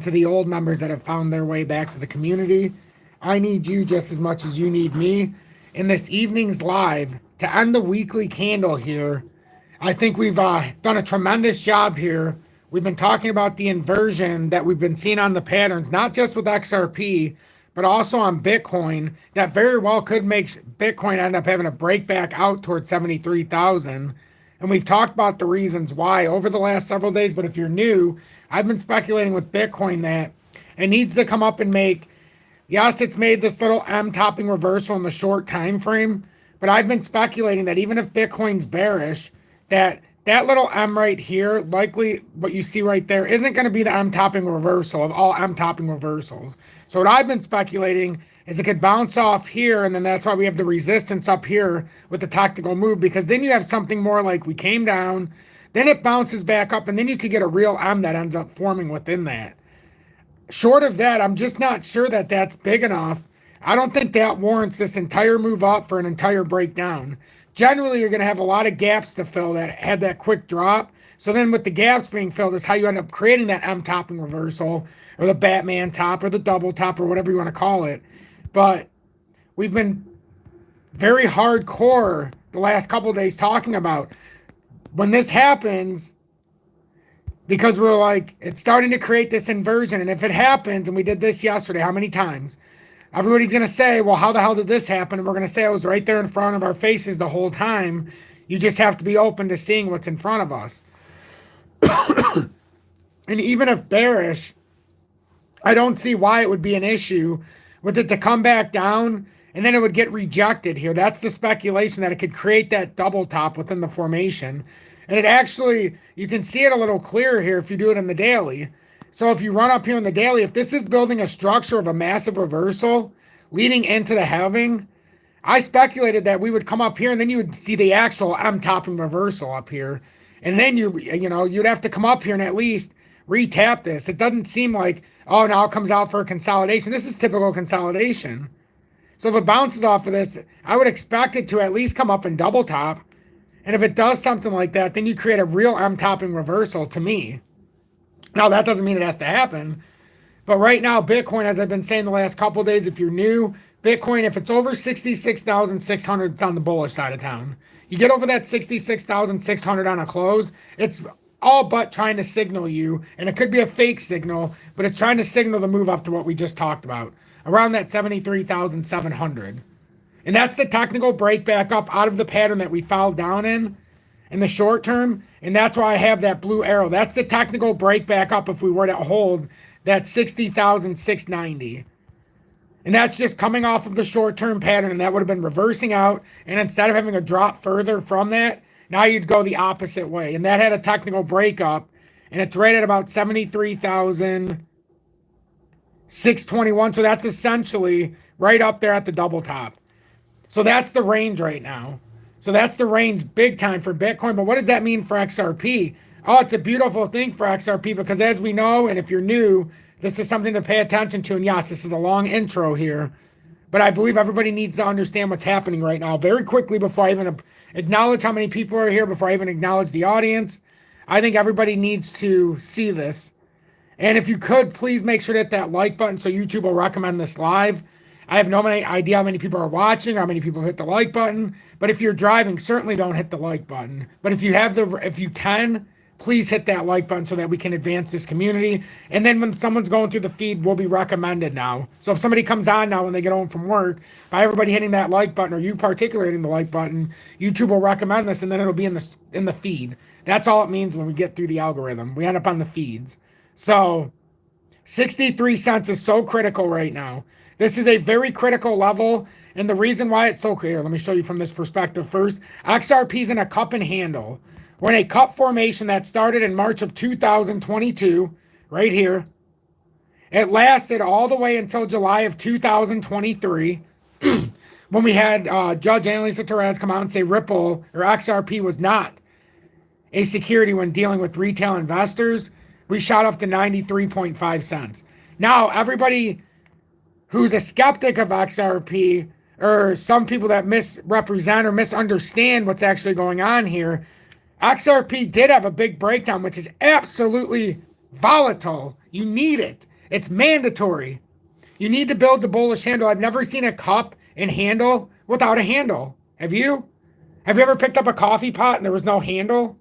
to the old members that have found their way back to the community. I need you just as much as you need me. In this evening's live, to end the weekly candle here, I think we've done a tremendous job here. We've been talking about the inversion that we've been seeing on the patterns, not just with XRP, but also on Bitcoin, that very well could make Bitcoin end up having a break back out towards 73,000. And we've talked about the reasons why over the last several days. But if you're new, I've been speculating with Bitcoin that it needs to come up and make, yes, it's made this little M topping reversal in the short time frame. But I've been speculating that even if Bitcoin's bearish, that little M right here, likely what you see right there, isn't going to be the M topping reversal of all M topping reversals. So what I've been speculating is it could bounce off here, and then that's why we have the resistance up here with the tactical move, because then you have something more like we came down, then it bounces back up, and then you could get a real M that ends up forming within that. Short of that, I'm just not sure that that's big enough. I don't think that warrants this entire move up for an entire breakdown. Generally, you're going to have a lot of gaps to fill that had that quick drop. So then with the gaps being filled is how you end up creating that M topping reversal, or the Batman top, or the double top, or whatever you want to call it. But we've been very hardcore the last couple of days talking about when this happens, because we're like, it's starting to create this inversion. And if it happens, and we did this yesterday, how many times? Everybody's going to say, well, how the hell did this happen? And we're going to say it was right there in front of our faces the whole time. You just have to be open to seeing what's in front of us. And even if bearish, I don't see why it would be an issue with it to come back down and then it would get rejected here. That's the speculation, that it could create that double top within the formation. And it actually, you can see it a little clearer here if you do it in the daily. So if you run up here in the daily, if this is building a structure of a massive reversal leading into the halving, I speculated that we would come up here and then you would see the actual M topping reversal up here. And then you'd have to come up here and at least retap this. It doesn't seem like, oh, now it comes out for a consolidation. This is typical consolidation. So if it bounces off of this, I would expect it to at least come up and double top. And if it does something like that, then you create a real M topping reversal to me. Now, that doesn't mean it has to happen. But right now, Bitcoin, as I've been saying the last couple of days, if you're new, Bitcoin, if it's over 66,600, it's on the bullish side of town. You get over that 66,600 on a close, it's all but trying to signal you, and it could be a fake signal, but it's trying to signal the move up to what we just talked about, around that 73,700. And that's the technical break back up out of the pattern that we fell down in the short term, and that's why I have that blue arrow. That's the technical break back up if we were to hold that 60,690. And that's just coming off of the short-term pattern, and that would have been reversing out, and instead of having a drop further from that, now you'd go the opposite way. And that had a technical breakup, and it's right at about 73,621. So that's essentially right up there at the double top. So that's the range right now. So that's the range big time for Bitcoin. But what does that mean for XRP? Oh, it's a beautiful thing for XRP because as we know, and if you're new, this is something to pay attention to. And yes, this is a long intro here, but I believe everybody needs to understand what's happening right now. Very quickly, before I even acknowledge how many people are here, before I even acknowledge the audience, I think everybody needs to see this. And if you could, please make sure to hit that like button so YouTube will recommend this live. I have no idea how many people are watching, or how many people hit the like button. But if you're driving, certainly don't hit the like button. But if you can, please hit that like button so that we can advance this community. And then when someone's going through the feed, we'll be recommended now. So if somebody comes on now when they get home from work, by everybody hitting that like button, or you particularly hitting the like button, YouTube will recommend this, and then it'll be in the feed. That's all it means when we get through the algorithm. We end up on the feeds. So 63 cents is so critical right now. This is a very critical level. And the reason why it's so clear, let me show you from this perspective first. XRP's in a cup and handle. We're in a cup formation that started in March of 2022, right here. It lasted all the way until July of 2023, when we had Judge Annalisa Perez come out and say Ripple, or XRP, was not a security when dealing with retail investors. We shot up to 93.5 cents. Now, everybody who's a skeptic of XRP, or some people that misrepresent or misunderstand what's actually going on here, XRP did have a big breakdown, which is absolutely volatile. You need it. It's mandatory. You need to build the bullish handle. I've never seen a cup and handle without a handle. Have you? Have you ever picked up a coffee pot and there was no handle?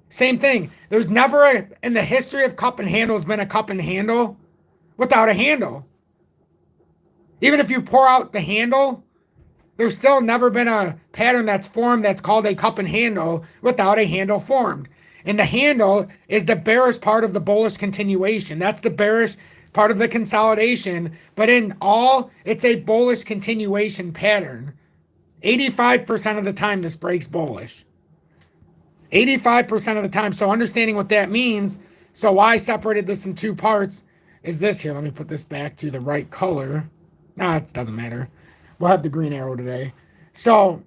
Same thing. There's never in the history of cup and handles been a cup and handle without a handle. Even if you pour out the handle, there's still never been a pattern that's formed that's called a cup and handle without a handle formed. And the handle is the bearish part of the bullish continuation. That's the bearish part of the consolidation. But in all, it's a bullish continuation pattern. 85% of the time, this breaks bullish. 85% of the time. So understanding what that means, so why I separated this in two parts is this here. Let me put this back to the right color. Nah, it doesn't matter. We'll have the green arrow today. So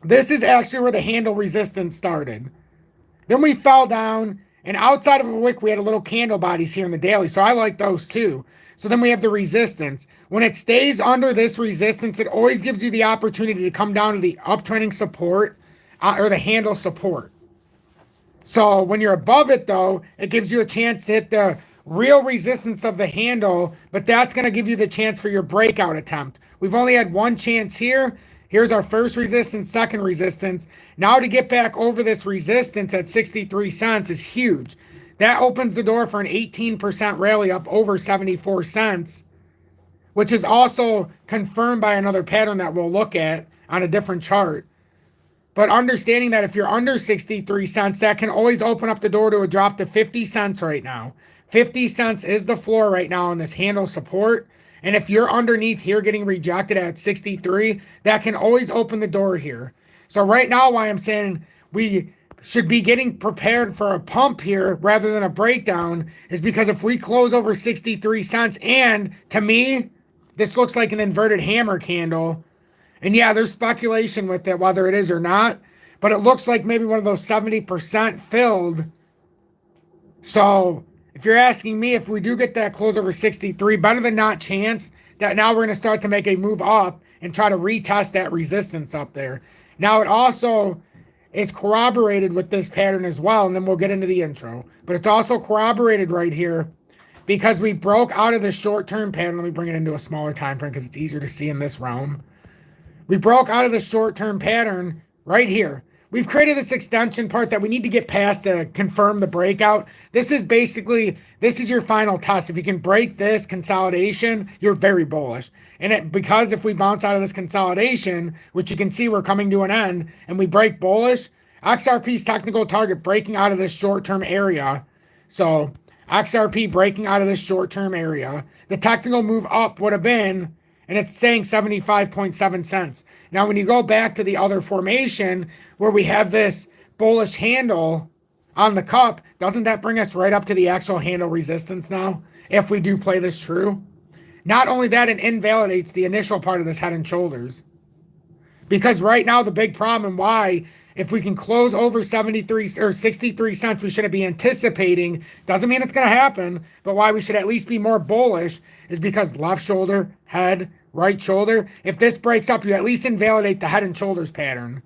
this is actually where the handle resistance started. Then we fell down, and outside of a wick, we had a little candle bodies here in the daily. So I like those too. So then we have the resistance. When it stays under this resistance, it always gives you the opportunity to come down to the uptrending support or the handle support. So when you're above it, though, it gives you a chance to hit the real resistance of the handle, but that's going to give you the chance for your breakout attempt. We've only had one chance here. Here's our first resistance, second resistance. Now to get back over this resistance at 63 cents is huge. That opens the door for an 18% rally up over 74 cents, which is also confirmed by another pattern that we'll look at on a different chart. But understanding that if you're under 63 cents, that can always open up the door to a drop to 50 cents right now. 50 cents is the floor right now on this handle support. And if you're underneath here getting rejected at 63, that can always open the door here. So right now, why I'm saying we should be getting prepared for a pump here rather than a breakdown is because if we close over 63 cents, and to me, this looks like an inverted hammer candle. And yeah, there's speculation with it, whether it is or not, but it looks like maybe one of those 70% filled. So if you're asking me, if we do get that close over 63, better than not chance that now we're going to start to make a move up and try to retest that resistance up there. Now it also is corroborated with this pattern as well, and then we'll get into the intro. But it's also corroborated right here because we broke out of the short-term pattern. Let me bring it into a smaller time frame because it's easier to see in this realm. We broke out of the short-term pattern right here. We've created this extension part that we need to get past to confirm the breakout. This is your final test. If you can break this consolidation, you're very bullish. And because if we bounce out of this consolidation, which you can see we're coming to an end, and we break bullish, XRP's technical target breaking out of this short-term area. So XRP breaking out of this short-term area. The technical move up would have been, and it's saying 75.7 cents. Now, when you go back to the other formation where we have this bullish handle on the cup, doesn't that bring us right up to the actual handle resistance now, if we do play this true? Not only that, it invalidates the initial part of this head and shoulders. Because right now, the big problem, why, if we can close over 73 or 63 cents, we shouldn't be anticipating, doesn't mean it's going to happen, but why we should at least be more bullish is because left shoulder, head, right shoulder. If this breaks up, you at least invalidate the head and shoulders pattern.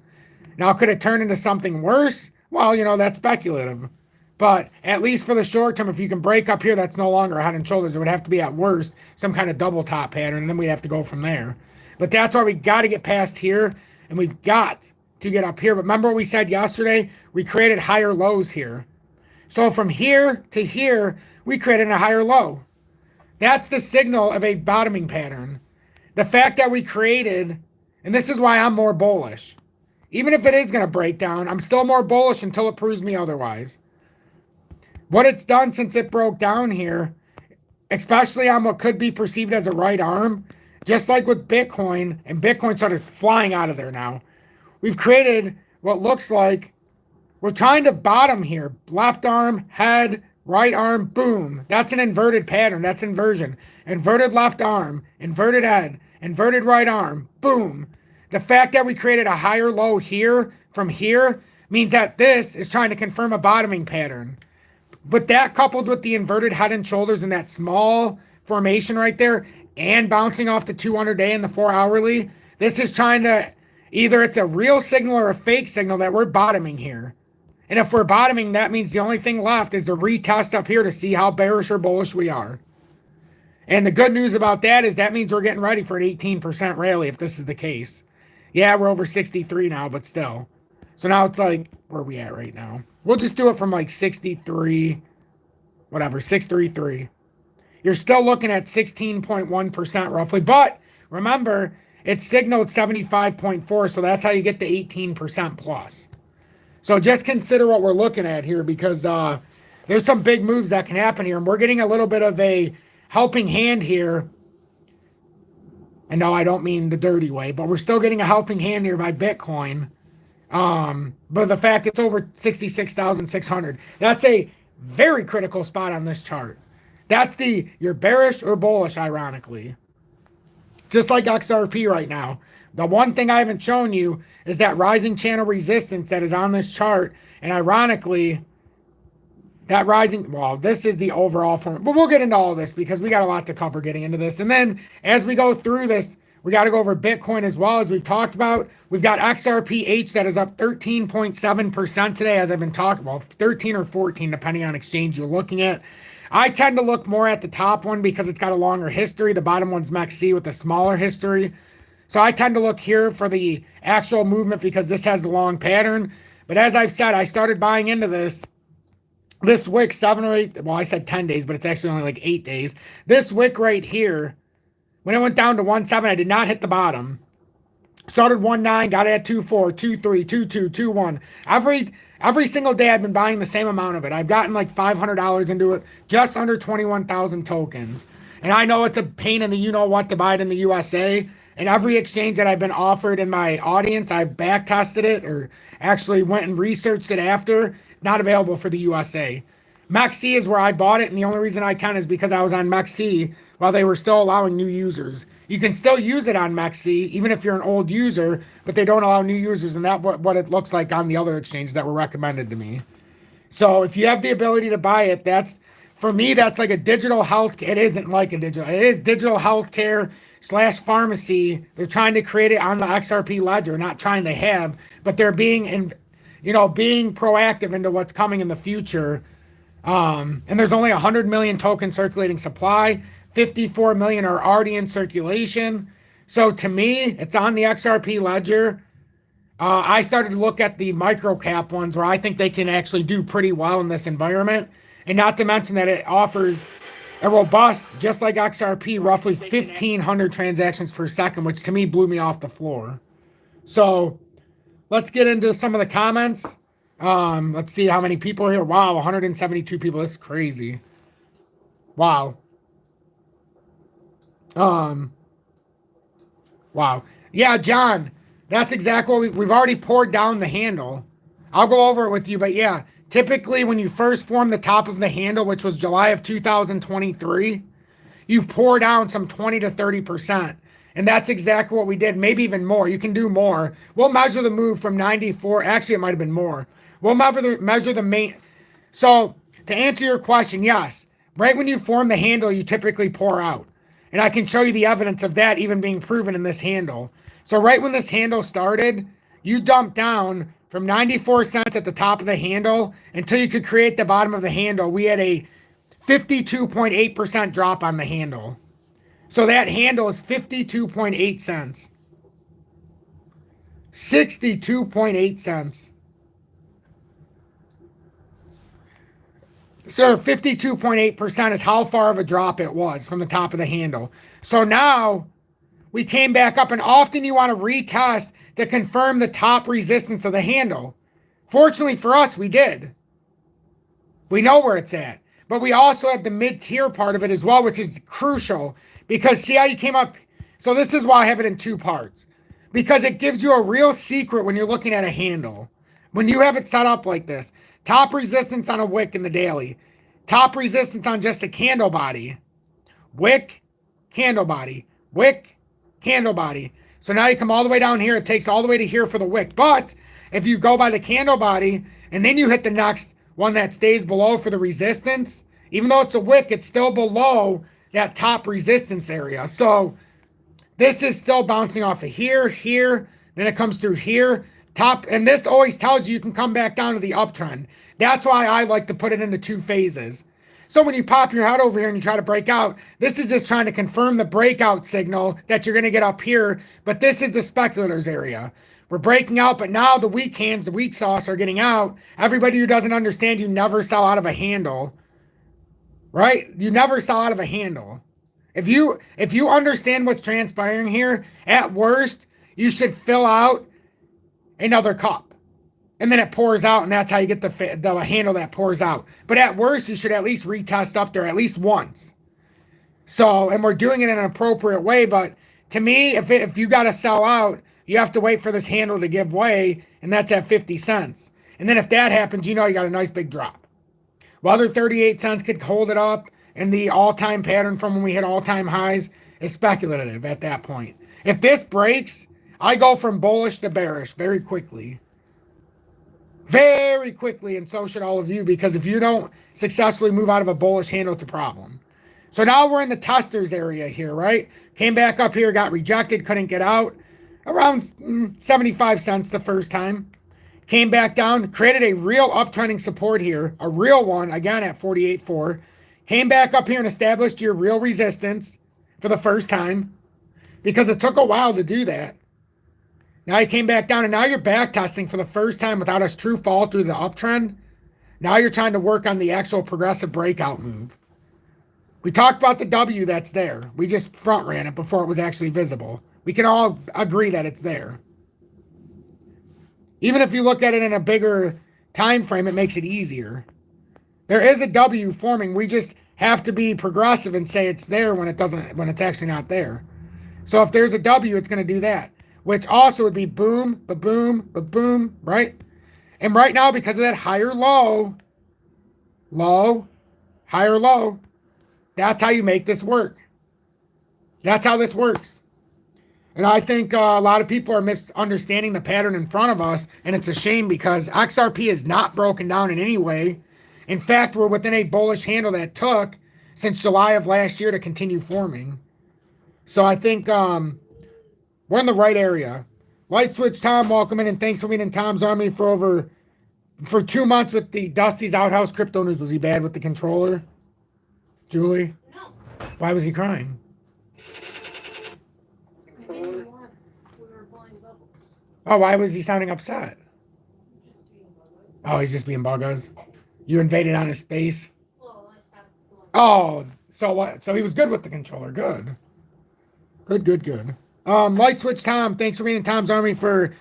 Now, could it turn into something worse? Well, that's speculative. But at least for the short term, if you can break up here, that's no longer a head and shoulders. It would have to be at worst some kind of double top pattern, and then we'd have to go from there. But that's why we got to get past here, and we've got to get up here. But remember what we said yesterday? We created higher lows here. So from here to here, we created a higher low. That's the signal of a bottoming pattern. The fact that we created, and this is why I'm more bullish. Even if it is going to break down, I'm still more bullish until it proves me otherwise. What it's done since it broke down here, especially on what could be perceived as a right arm, just like with Bitcoin, and Bitcoin started flying out of there now. We've created what looks like we're trying to bottom here. Left arm, head, right arm, boom. That's an inverted pattern. That's inversion. Inverted left arm, inverted head, inverted right arm, boom. The fact that we created a higher low here from here means that this is trying to confirm a bottoming pattern. But that coupled with the inverted head and shoulders and that small formation right there and bouncing off the 200-day and the 4-hourly, this is trying to, either it's a real signal or a fake signal that we're bottoming here. And if we're bottoming, that means the only thing left is to retest up here to see how bearish or bullish we are. And the good news about that is that means we're getting ready for an 18% rally if this is the case. Yeah, we're over 63 now, but still. So now it's like, where are we at right now? We'll just do it from like 63, whatever, 633. You're still looking at 16.1% roughly. But remember, it signaled 75.4, so that's how you get the 18% plus. So just consider what we're looking at here, because there's some big moves that can happen here. And we're getting a little bit of a helping hand here. And no, I don't mean the dirty way, but we're still getting a helping hand here by Bitcoin. But the fact it's over 66,600, that's a very critical spot on this chart. That's you're bearish or bullish, ironically. Just like XRP right now. The one thing I haven't shown you is that rising channel resistance that is on this chart. And ironically, that rising, well, this is the overall form. But we'll get into all this because we got a lot to cover getting into this. And then as we go through this, we got to go over Bitcoin as well, as we've talked about. We've got XRPH that is up 13.7% today, as I've been talking about, 13 or 14, depending on exchange you're looking at. I tend to look more at the top one because it's got a longer history. The bottom one's MEXC with a smaller history. So I tend to look here for the actual movement because this has the long pattern. But as I've said, I started buying into this wick 7 or 8, well, I said 10 days, but it's actually only like 8 days. This wick right here, when it went down to 1.7, I did not hit the bottom. Started 1.9, got it at 2.4, 2.3, 2.2, 2.1. Every single day I've been buying the same amount of it. I've gotten like $500 into it, just under 21,000 tokens. And I know it's a pain in the you-know-what to buy it in the USA. And every exchange that I've been offered in my audience, I've back tested it or actually went and researched it after. Not available for the USA. MEXC is where I bought it, and the only reason I can is because I was on MEXC while they were still allowing new users. You can still use it on MEXC, even if you're an old user, but they don't allow new users, and that's what it looks like on the other exchanges that were recommended to me. So if you have the ability to buy it, for me, that's like a digital health. It isn't like a digital. It is digital healthcare / pharmacy. They're trying to create it on the XRP ledger, not trying to have, but they're being proactive into what's coming in the future. And there's only 100 million token circulating supply. 54 million are already in circulation. So to me, it's on the XRP ledger. I started to look at the micro cap ones where I think they can actually do pretty well in this environment. And not to mention that it offers a robust, just like XRP, roughly 1,500 transactions per second, which to me blew me off the floor. So let's get into some of the comments. Let's see how many people are here. Wow, 172 people. This is crazy. Wow. Wow. Yeah, John, that's exactly what we've already poured down the handle. I'll go over it with you, but yeah, typically when you first form the top of the handle, which was July of 2023, you pour down some 20 to 30%. And that's exactly what we did, maybe even more. You can do more. We'll measure the move from 94. Actually, it might have been more. We'll measure the main. So to answer your question, yes, right when you form the handle, you typically pour out. And I can show you the evidence of that even being proven in this handle. So right when this handle started, you dumped down from 94 cents at the top of the handle until you could create the bottom of the handle. We had a 52.8% drop on the handle. So that handle is 52.8 cents. 62.8 cents. So 52.8% is how far of a drop it was from the top of the handle. So now we came back up, and often you want to retest to confirm the top resistance of the handle. Fortunately for us, we did. We know where it's at. But we also have the mid-tier part of it as well, which is crucial. Because see how you came up? So this is why I have it in two parts. Because it gives you a real secret when you're looking at a handle. When you have it set up like this. Top resistance on a wick in the daily. Top resistance on just a candle body. Wick, candle body. Wick, candle body. So now you come all the way down here. It takes all the way to here for the wick. But if you go by the candle body and then you hit the next one that stays below for the resistance, even though it's a wick, it's still below that top resistance area. So this is still bouncing off of here, here. Then it comes through here. Top, and this always tells you can come back down to the uptrend. That's why I like to put it into two phases. So when you pop your head over here and you try to break out, this is just trying to confirm the breakout signal that you're going to get up here. But this is the speculators area. We're breaking out, but now the weak hands, the weak sauce are getting out. Everybody who doesn't understand, you never sell out of a handle, right? You never sell out of a handle. If you understand what's transpiring here, at worst, you should fill out another cup. And then it pours out, and that's how you get the handle that pours out. But at worst, you should at least retest up there at least once. So, and we're doing it in an appropriate way, but to me, if you got to sell out, you have to wait for this handle to give way, and that's at 50 cents. And then if that happens, you know you got a nice big drop. Whether 38 cents could hold it up, and the all-time pattern from when we hit all-time highs is speculative at that point. If this breaks, I go from bullish to bearish very quickly. Very quickly, and so should all of you, because if you don't successfully move out of a bullish handle, it's a problem. So now we're in the testers area here, right? Came back up here, got rejected, couldn't get out. Around 75 cents the first time. Came back down, created a real uptrending support here, a real one, again at 48.4. Came back up here and established your real resistance for the first time, because it took a while to do that. Now you came back down, and now you're back testing for the first time without a true fall through the uptrend. Now you're trying to work on the actual progressive breakout move. We talked about the W that's there. We just front ran it before it was actually visible. We can all agree that it's there. Even if you look at it in a bigger time frame, it makes it easier. There is a W forming. We just have to be progressive and say it's there when it's actually not there. So if there's a W, it's going to do that, which also would be boom, ba-boom, ba-boom, right? And right now, because of that higher low, higher low, that's how you make this work. That's how this works. And I think a lot of people are misunderstanding the pattern in front of us, and it's a shame because XRP is not broken down in any way. In fact, we're within a bullish handle that took since July of last year to continue forming. So I think we're in the right area. Light Switch Tom, welcome in, and thanks for being in Tom's Army for 2 months with the Dusty's Outhouse Crypto News. Was he bad with the controller? Julie? No. Why was he crying? Controller? We were blowing bubbles. Oh, why was he sounding upset? Oh, he's just being buggers. You invaded on his space? Well, I stopped blowing. Oh, so what? So he was good with the controller. Good. Good. Light Switch Tom, thanks for being in Tom's Army for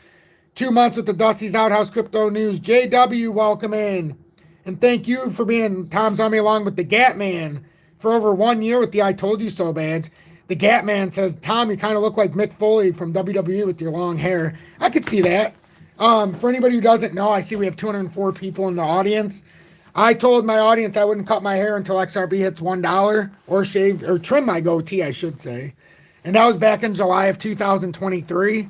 2 months with the Dusty's Outhouse Crypto News. JW, welcome in. And thank you for being in Tom's Army along with the Gap Man for over 1 year with the I Told You So badge. The Gap Man says, Tom, you kind of look like Mick Foley from WWE with your long hair. I could see that. For anybody who doesn't know, I see we have 204 people in the audience. I told my audience I wouldn't cut my hair until XRP hits $1 or shave or trim my goatee, I should say. And that was back in July of 2023.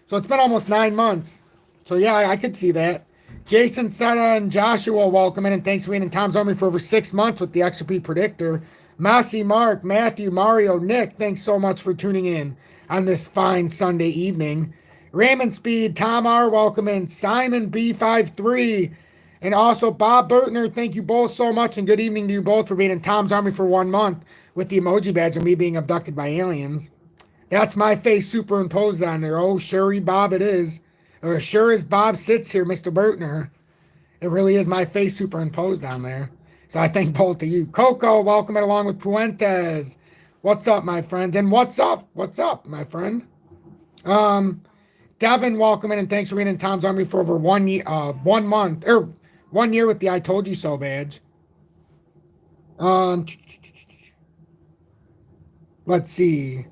So it's been almost 9 months. So yeah, I could see that. Jason, Seta, and Joshua, welcome in, and thanks for being in Tom's Army for over 6 months with the XRP Predictor. Massey, Mark, Matthew, Mario, Nick, thanks so much for tuning in on this fine Sunday evening. Raymond Speed, Tom R, welcome in. Simon B53, and also Bob Burtner, thank you both so much, and good evening to you both for being in Tom's Army for 1 month with the emoji badge and me being abducted by aliens. That's my face superimposed on there. Oh, sure, Bob, it is. Or sure as Bob sits here, Mr. Burtner. It really is my face superimposed on there. So I thank both of you. Coco, welcome it along with Puentes. What's up, my friends? And what's up? What's up, my friend? Devin, welcome in, and thanks for being in Tom's Army for over 1 year, 1 month, or 1 year with the I Told You So badge. Let's see.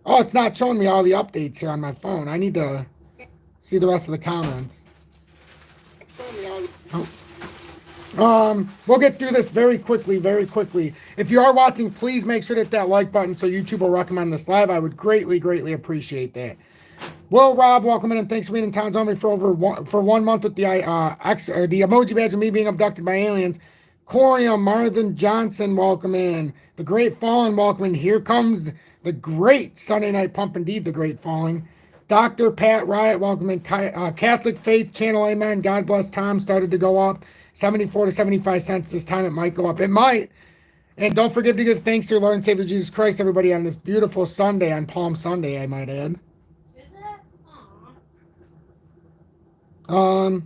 Oh, it's not showing me all the updates here on my phone. I need to see the rest of the comments. We'll get through this very quickly. If you are watching, please make sure to hit that like button so YouTube will recommend this live. I would greatly appreciate that. Will Rob, welcome in, and thanks for being in Tom's Army for over 1 month with the the emoji badge and me being abducted by aliens. Corium, Marvin Johnson, welcome in. The Great Fallen, welcome in. Here comes the great Sunday Night Pump, indeed, the Great Falling. Dr. Pat Riot, welcome in. Catholic Faith Channel, amen. God bless Tom, started to go up. 74 to 75 cents this time. It might go up. It might. And don't forget to give thanks to your Lord and Savior Jesus Christ, everybody, on this beautiful Sunday, on Palm Sunday, I might add. Is it? Aw.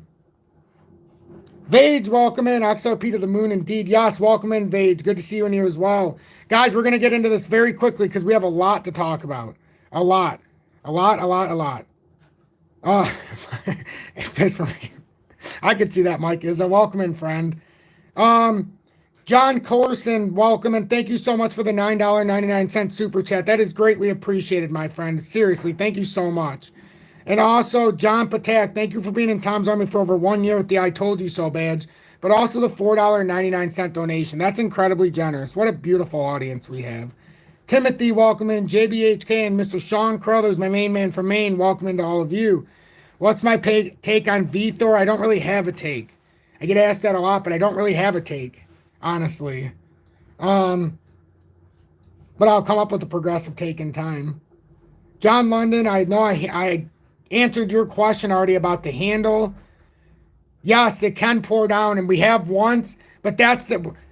Verge, welcome in. XRP to the moon, indeed. Yes, welcome in, Verge. Good to see you in here as well. Guys, we're going to get into this very quickly because we have a lot to talk about. A lot. Fist for me. I could see that, Mike. Is a welcome in, friend. John Corson, welcome, and thank you so much for the $9.99 super chat. That is greatly appreciated, my friend. Seriously, thank you so much. And also, John Patak, thank you for being in Tom's Army for over 1 year with the I Told You So badge, but also the $4.99 donation. That's incredibly generous. What a beautiful audience we have. Timothy, welcome in. JBHK and Mr. Sean Crothers, my main man from Maine, welcome into all of you. What's my take on VTHOR? I don't really have a take. I get asked that a lot, but I don't really have a take, honestly. But I'll come up with a progressive take in time. John London, I know I answered your question already about the handle. Yes, it can pour down, and we have once, but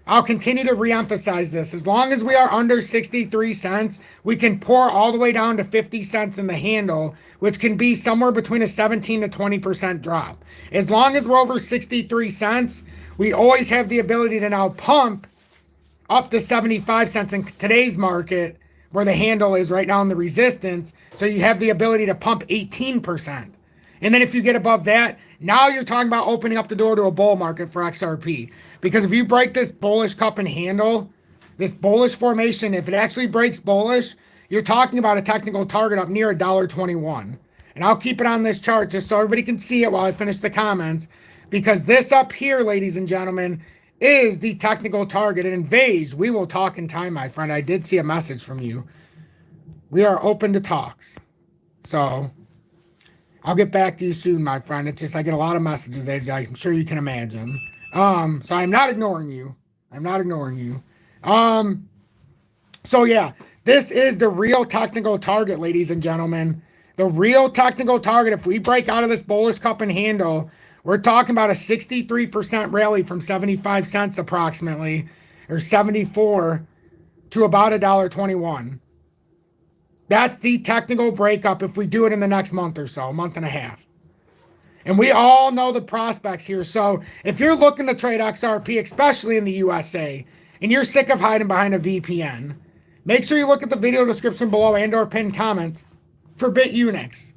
I'll continue to reemphasize this. As long as we are under 63 cents, we can pour all the way down to 50 cents in the handle, which can be somewhere between a 17 to 20% drop. As long as we're over 63 cents, we always have the ability to now pump up to 75 cents in today's market, where the handle is right now in the resistance. So you have the ability to pump 18%. And then if you get above that, now you're talking about opening up the door to a bull market for XRP. Because if you break this bullish cup and handle, this bullish formation, if it actually breaks bullish, you're talking about a technical target up near $1.21. And I'll keep it on this chart just so everybody can see it while I finish the comments. Because this up here, ladies and gentlemen, is the technical target. And in Verge, we will talk in time, my friend. I did see a message from you. We are open to talks. So I'll get back to you soon, my friend. It's just I get a lot of messages, as I'm sure you can imagine. So I'm not ignoring you. So yeah, this is the real technical target, ladies and gentlemen. The real technical target, if we break out of this bullish cup and handle, we're talking about a 63% rally from 75 cents approximately, or 74 to about $1.21. That's the technical breakup if we do it in the next month or so, a month and a half. And we all know the prospects here. So if you're looking to trade XRP, especially in the USA, and you're sick of hiding behind a VPN, make sure you look at the video description below and or pinned comments for BITUNIX.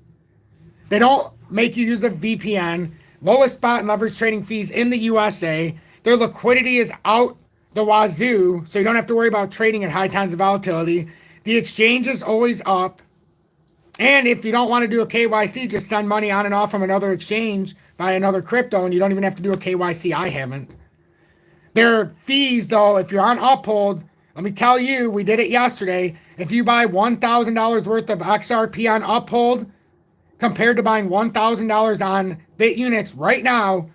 They don't make you use a VPN. Lowest spot and leverage trading fees in the USA. Their liquidity is out the wazoo, so you don't have to worry about trading at high times of volatility. The exchange is always up. And if you don't want to do a KYC, just send money on and off from another exchange by another crypto, and you don't even have to do a KYC. I haven't. Their fees, though, if you're on Uphold, let me tell you, we did it yesterday. If you buy $1,000 worth of XRP on Uphold, compared to buying $1,000 on BITUNIX right now,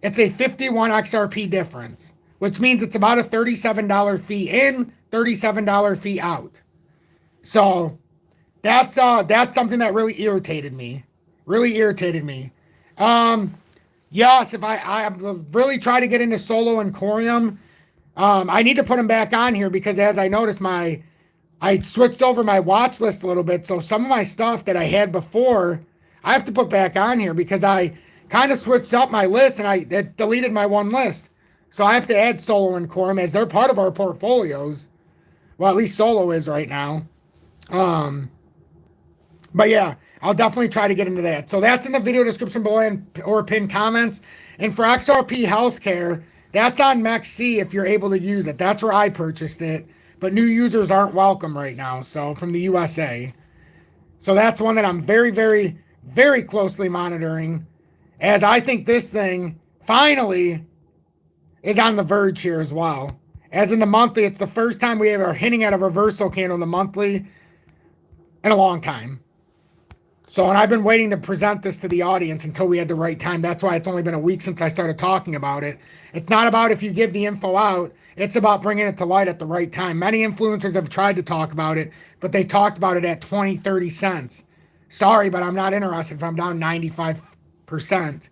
it's a 51 XRP difference, which means it's about a $37 fee in, $37 fee out. So that's something that really irritated me. Yes, if I really try to get into Solo and Corium, I need to put them back on here because as I noticed, I switched over my watch list a little bit. So some of my stuff that I had before, I have to put back on here because I kind of switched up my list and I deleted my one list. So I have to add Solo and Corium as they're part of our portfolios. Well, at least Solo is right now. But yeah, I'll definitely try to get into that. So that's in the video description below or pinned comments. And for XRP Healthcare, that's on MEXC if you're able to use it. That's where I purchased it. But new users aren't welcome right now. So from the USA. So that's one that I'm very, very, very closely monitoring. As I think this thing finally is on the verge here as well. As in the monthly, it's the first time we are hinting at a reversal candle in the monthly in a long time. So, and I've been waiting to present this to the audience until we had the right time. That's why it's only been a week since I started talking about it. It's not about if you give the info out. It's about bringing it to light at the right time. Many influencers have tried to talk about it, but they talked about it at 20, 30 cents. Sorry, but I'm not interested if I'm down 95%.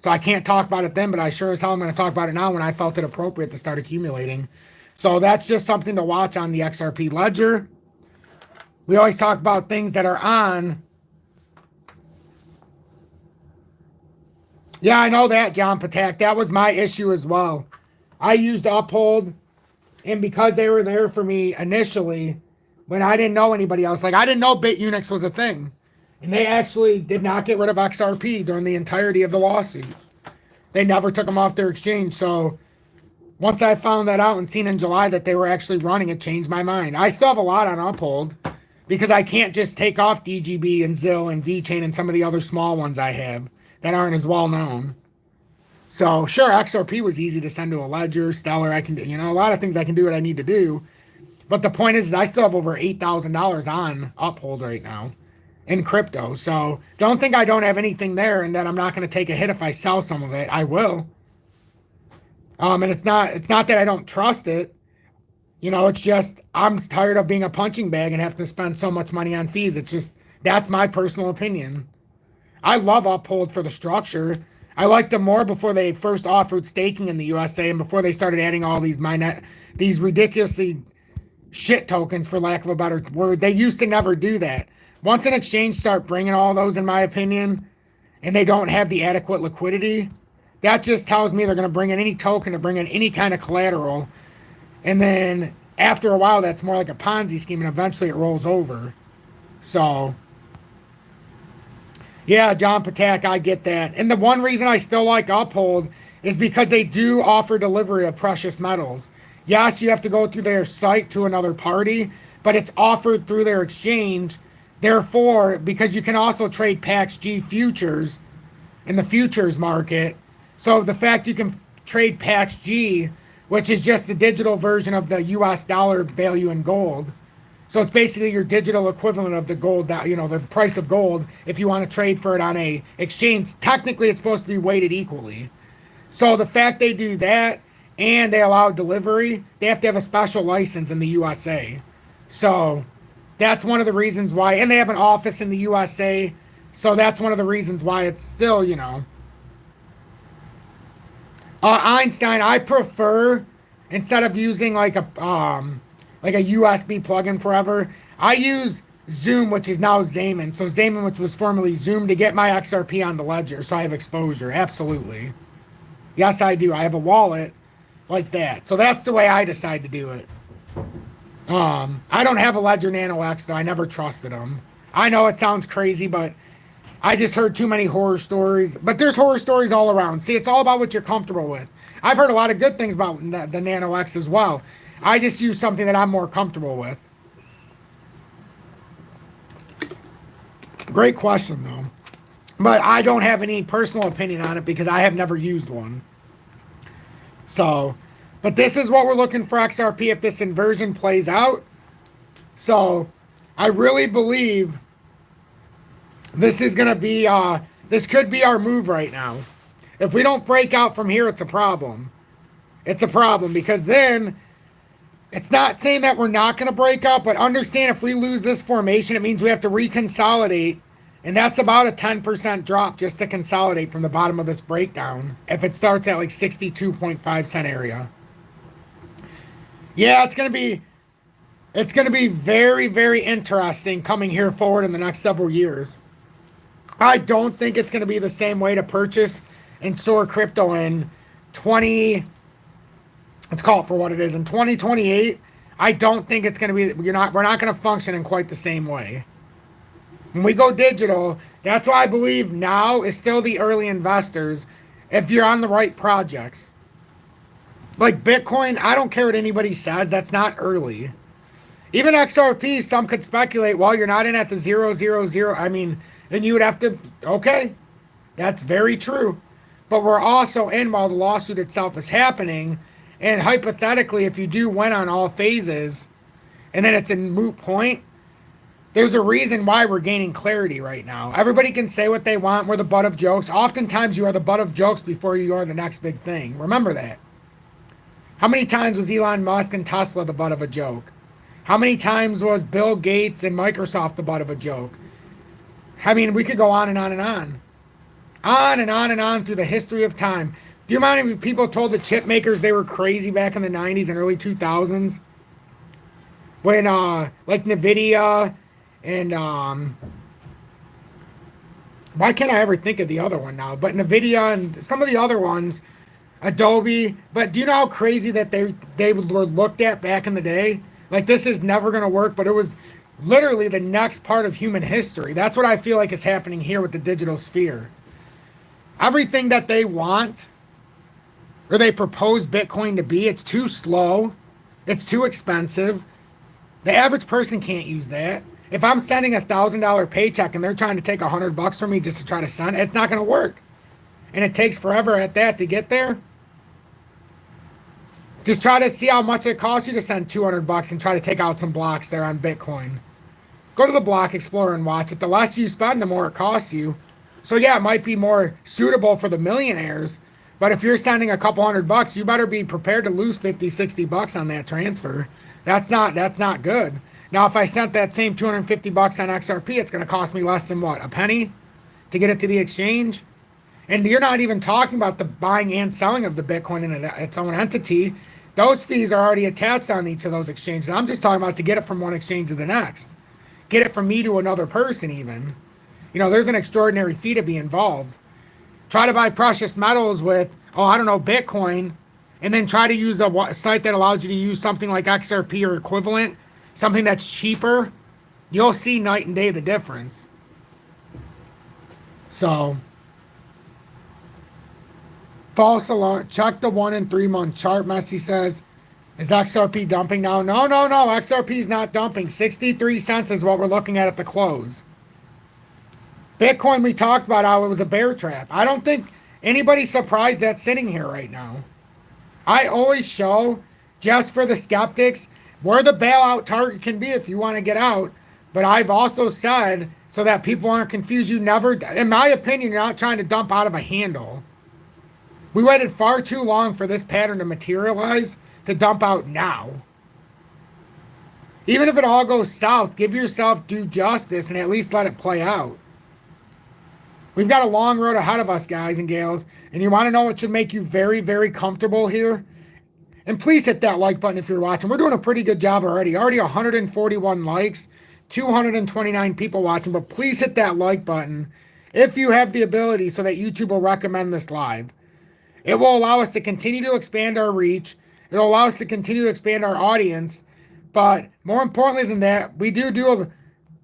So I can't talk about it then, but I sure as hell am going to talk about it now when I felt it appropriate to start accumulating. So that's just something to watch on the XRP ledger. We always talk about things that are on. Yeah, I know that, John Patak. That was my issue as well. I used Uphold, and because they were there for me initially, when I didn't know anybody else, like I didn't know BITUNIX was a thing. And they actually did not get rid of XRP during the entirety of the lawsuit. They never took them off their exchange. So once I found that out and seen in July that they were actually running, it changed my mind. I still have a lot on Uphold because I can't just take off DGB and ZIL and VChain and some of the other small ones I have that aren't as well known. So sure, XRP was easy to send to a ledger. Stellar, I can do, a lot of things I can do what I need to do. But the point is I still have over $8,000 on Uphold right now in crypto. So don't think I don't have anything there and that I'm not going to take a hit if I sell some of it. I will. And it's not that I don't trust it. It's just I'm tired of being a punching bag and having to spend so much money on fees. It's just that's my personal opinion. I love Uphold for the structure. I liked them more before they first offered staking in the USA and before they started adding all these these ridiculously shit tokens, for lack of a better word. They used to never do that. Once an exchange start bringing all those, in my opinion, and they don't have the adequate liquidity, that just tells me they're going to bring in any token to bring in any kind of collateral. And then after a while, that's more like a Ponzi scheme, and eventually it rolls over. So, yeah, John Patak, I get that. And the one reason I still like Uphold is because they do offer delivery of precious metals. Yes, you have to go through their site to another party, but it's offered through their exchange. Therefore, because you can also trade PAX-G futures in the futures market. So the fact you can trade PAX-G, which is just the digital version of the US dollar value in gold. So it's basically your digital equivalent of the gold, the price of gold, if you want to trade for it on a exchange. Technically, it's supposed to be weighted equally. So the fact they do that and they allow delivery, they have to have a special license in the USA. So that's one of the reasons why, and they have an office in the USA. So that's one of the reasons why it's still, Einstein, I prefer, instead of using like a USB plugin forever, I use Zoom, which is now Zaman. So Zaman, which was formerly Zoom, to get my XRP on the ledger, so I have exposure. Absolutely. Yes, I do. I have a wallet like that. So that's the way I decide to do it. I don't have a Ledger Nano X, though. I never trusted them. I know it sounds crazy, but I just heard too many horror stories. But there's horror stories all around. See, it's all about what you're comfortable with. I've heard a lot of good things about the Nano X as well. I just use something that I'm more comfortable with. Great question, though. But I don't have any personal opinion on it because I have never used one. So, but this is what we're looking for XRP if this inversion plays out. So, I really believe this is going to be, this could be our move right now. If we don't break out from here, it's a problem. It's a problem because then it's not saying that we're not going to break out, but understand if we lose this formation, it means we have to reconsolidate. And that's about a 10% drop just to consolidate from the bottom of this breakdown. If it starts at like 62.5 cent area. Yeah, it's going to be very, very interesting coming here forward in the next several years. I don't think it's going to be the same way to purchase and store crypto in let's call it for what it is. In 2028, I don't think it's going to be, we're not going to function in quite the same way. When we go digital, that's why I believe now is still the early investors if you're on the right projects. Like Bitcoin, I don't care what anybody says, that's not early. Even XRP, some could speculate, well, you're not in at the 000. I mean, then you would have to, okay, that's very true. But we're also in while the lawsuit itself is happening. And hypothetically, if you do win on all phases, and then it's a moot point, there's a reason why we're gaining clarity right now. Everybody can say what they want. We're the butt of jokes. Oftentimes, you are the butt of jokes before you are the next big thing. Remember that. How many times was Elon Musk and Tesla the butt of a joke? How many times was Bill Gates and Microsoft the butt of a joke? I mean, we could go on and on and on. On and on and on through the history of time. Do you mind if people told the chip makers they were crazy back in the 90s and early 2000s? When, like NVIDIA and, why can't I ever think of the other one now? But NVIDIA and some of the other ones, Adobe. But do you know how crazy that they were looked at back in the day? Like, this is never going to work, but it was literally the next part of human history. That's what I feel like is happening here with the digital sphere. Everything that they want or they propose Bitcoin to be, it's too slow. It's too expensive. The average person can't use that. If I'm sending $1,000 paycheck and they're trying to take $100 from me just to try to send, it's not going to work. And it takes forever at that to get there. Just try to see how much it costs you to send $200 and try to take out some blocks there on Bitcoin. Go to the Block Explorer and watch it. The less you spend, the more it costs you. So yeah, it might be more suitable for the millionaires, but if you're sending a couple $100, you better be prepared to lose 50, 60 bucks on that transfer. That's not good. Now, if I sent that same 250 bucks on XRP, it's going to cost me less than what, a penny to get it to the exchange? And you're not even talking about the buying and selling of the Bitcoin in its own entity. Those fees are already attached on each of those exchanges. I'm just talking about to get it from one exchange to the next. Get it from me to another person even. You know, there's an extraordinary fee to be involved. Try to buy precious metals with, Bitcoin, and then try to use a site that allows you to use something like XRP or equivalent, something that's cheaper. You'll see night and day the difference. So, false alarm. Check the 1 and 3 month chart. Messi says, is XRP dumping now? No. XRP is not dumping. 63 cents is what we're looking at the close. Bitcoin, we talked about how it was a bear trap. I don't think anybody's surprised that's sitting here right now. I always show, just for the skeptics, where the bailout target can be if you want to get out. But I've also said, so that people aren't confused, you never, in my opinion, you're not trying to dump out of a handle. We waited far too long for this pattern to materialize to dump out now. Even if it all goes south, give yourself due justice and at least let it play out. We've got a long road ahead of us, guys and gals, and you want to know what should make you very, very comfortable here? And please hit that like button if you're watching. We're doing a pretty good job already. Already 141 likes, 229 people watching, but please hit that like button if you have the ability so that YouTube will recommend this live. It will allow us to continue to expand our reach. It'll allow us to continue to expand our audience. But more importantly than that, we do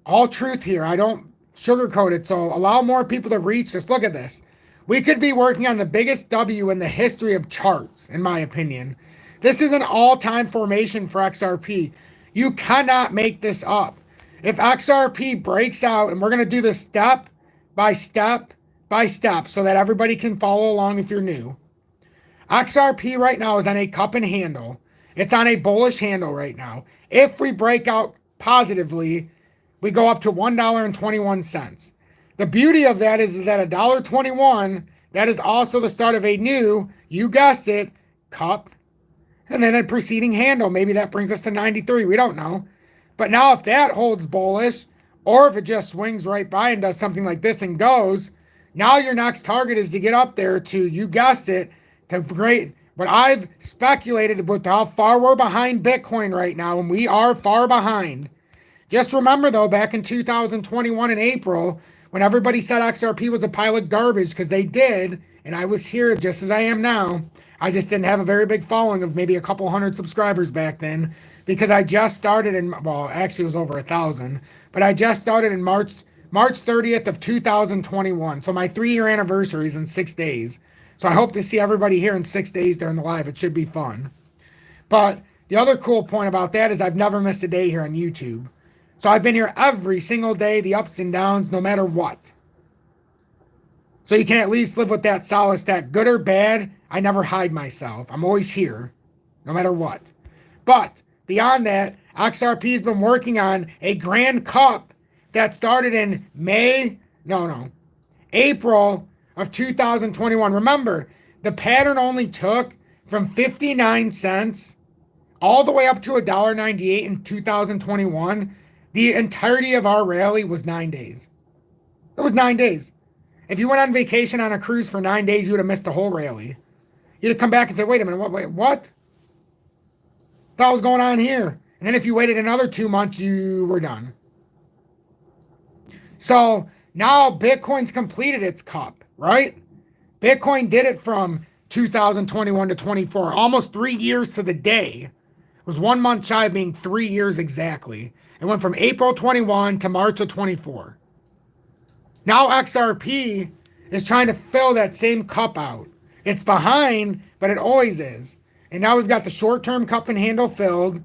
all truth here. I don't sugarcoat it. So allow more people to reach this. Look at this. We could be working on the biggest W in the history of charts, in my opinion. This is an all-time formation for XRP. You cannot make this up. If XRP breaks out, and we're going to do this step by step by step so that everybody can follow along if you're new. XRP right now is on a cup and handle. It's on a bullish handle right now. If we break out positively, we go up to $1.21. The beauty of that is that $1.21, that is also the start of a new, you guessed it, cup, and then a preceding handle. Maybe that brings us to 93. We don't know. But now if that holds bullish, or if it just swings right by and does something like this and goes, now your next target is to get up there to, you guessed it, to great. But I've speculated with how far we're behind Bitcoin right now, and we are far behind. Just remember, though, back in 2021 in April, when everybody said XRP was a pile of garbage, because they did, and I was here just as I am now. I just didn't have a very big following of maybe a couple hundred subscribers back then, because I just started in, well, actually it was over 1,000, but I just started in March 30th of 2021. So my 3-year anniversary is in 6 days. So I hope to see everybody here in 6 days during the live. It should be fun. But the other cool point about that is I've never missed a day here on YouTube. So I've been here every single day, the ups and downs, no matter what. So you can at least live with that solace that good or bad, I never hide myself. I'm always here, no matter what. But beyond that, XRP has been working on a grand cup that started in April of 2021. Remember, the pattern only took from 59 cents all the way up to $1.98 in 2021. The entirety of our rally was 9 days. It was 9 days. If you went on vacation on a cruise for 9 days, you would have missed the whole rally. You'd have come back and said, wait a minute, what? What was going on here? And then if you waited another 2 months, you were done. So now Bitcoin's completed its cup, right? Bitcoin did it from 2021 to 24, almost 3 years to the day. It was 1 month shy of being 3 years exactly. It went from April 21 to March of 24. Now XRP is trying to fill that same cup out. It's behind, but it always is. And now we've got the short-term cup and handle filled.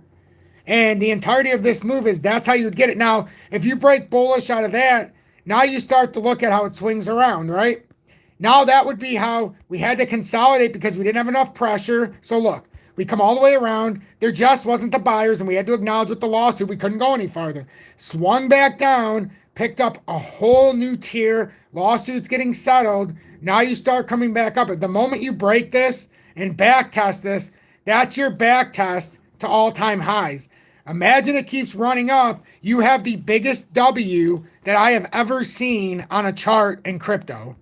And the entirety of this move is that's how you'd get it. Now, if you break bullish out of that, now you start to look at how it swings around, right? Now that would be how we had to consolidate because we didn't have enough pressure. So look, we come all the way around. There just wasn't the buyers, and we had to acknowledge with the lawsuit we couldn't go any farther. Swung back down, picked up a whole new tier. Lawsuits getting settled. Now you start coming back up. At the moment you break this and back test this, that's your back test to all-time highs. Imagine it keeps running up. You have the biggest W that I have ever seen on a chart in crypto.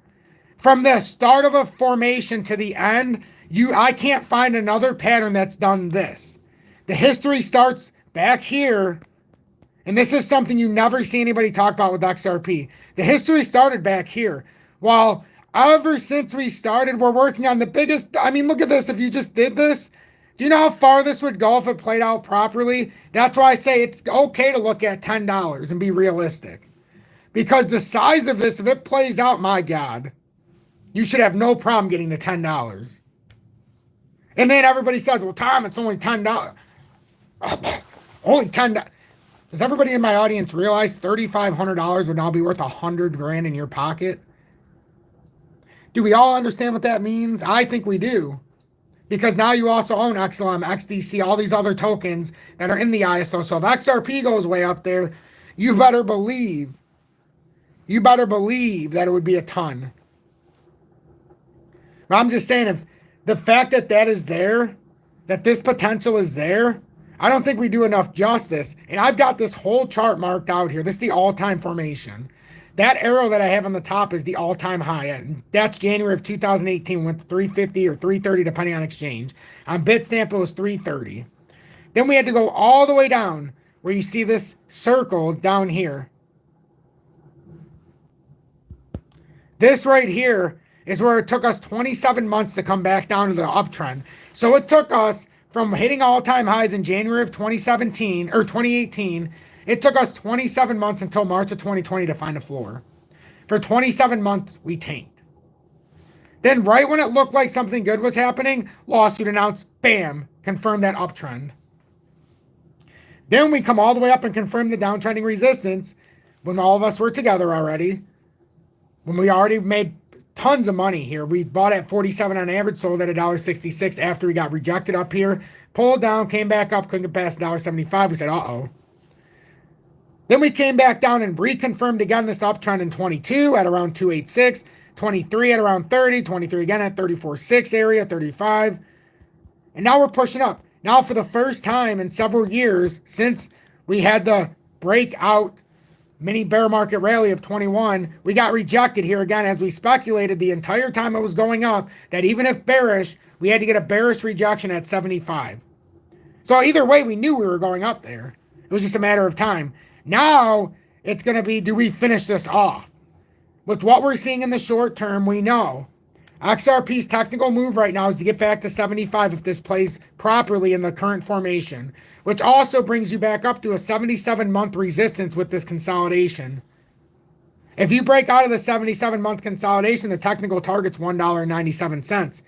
From the start of a formation to the end, I can't find another pattern that's done this. The history starts back here, and this is something you never see anybody talk about with XRP. The history started back here. Well, ever since we started, we're working on the biggest. I mean, look at this. If you just did this, do you know how far this would go if it played out properly? That's why I say it's okay to look at $10 and be realistic. Because the size of this, if it plays out, my God, you should have no problem getting to $10. And then everybody says, well, Tom, it's only $10. Only $10. Does everybody in my audience realize $3,500 would now be worth $100,000 in your pocket? Do we all understand what that means? I think we do. Because now you also own XLM, XDC, all these other tokens that are in the ISO. So if XRP goes way up there, you better believe that it would be a ton. But I'm just saying, if the fact that that is there, that this potential is there, I don't think we do enough justice. And I've got this whole chart marked out here. This is the all-time formation. That arrow that I have on the top is the all-time high. And that's January of 2018, went to 350 or 330 depending on exchange. On Bitstamp, it was 330. Then we had to go all the way down where you see this circle down here. This right here is where it took us 27 months to come back down to the uptrend. So it took us from hitting all-time highs in January of 2017 or 2018. It took us 27 months until March of 2020 to find a floor. For 27 months, we tanked. Then right when it looked like something good was happening, lawsuit announced, bam, confirmed that uptrend. Then we come all the way up and confirm the downtrending resistance when all of us were together already. When we already made tons of money here. We bought at 47 on average, sold at $1.66 after we got rejected up here. Pulled down, came back up, couldn't get past $1.75. We said, uh-oh. Then we came back down and reconfirmed again this uptrend in 22 at around 286, 23 at around 30, 23 again at 34.6 area, 35. And now we're pushing up. Now for the first time in several years since we had the breakout mini bear market rally of 21, we got rejected here again as we speculated the entire time it was going up that even if bearish, we had to get a bearish rejection at 75. So either way, we knew we were going up there. It was just a matter of time. Now it's going to be, do we finish this off? With what we're seeing in the short term, we know XRP's technical move right now is to get back to 75 if this plays properly in the current formation, which also brings you back up to a 77-month resistance with this consolidation. If you break out of the 77-month consolidation, the technical target's $1.97.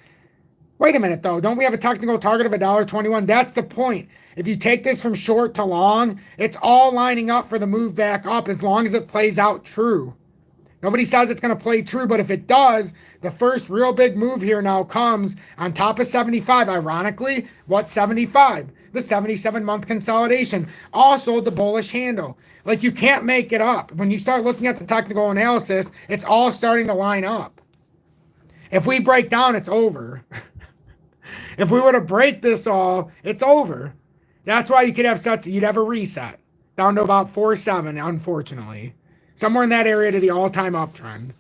Wait a minute, though. Don't we have a technical target of $1.21? That's the point. If you take this from short to long, it's all lining up for the move back up as long as it plays out true. Nobody says it's going to play true, but if it does, the first real big move here now comes on top of 75. Ironically, what 75? The 77-month consolidation. Also, the bullish handle. Like, you can't make it up. When you start looking at the technical analysis, it's all starting to line up. If we break down, it's over. If we were to break this all, it's over. That's why you could have you'd have a reset down to about 4.7, unfortunately. Somewhere in that area to the all-time uptrend.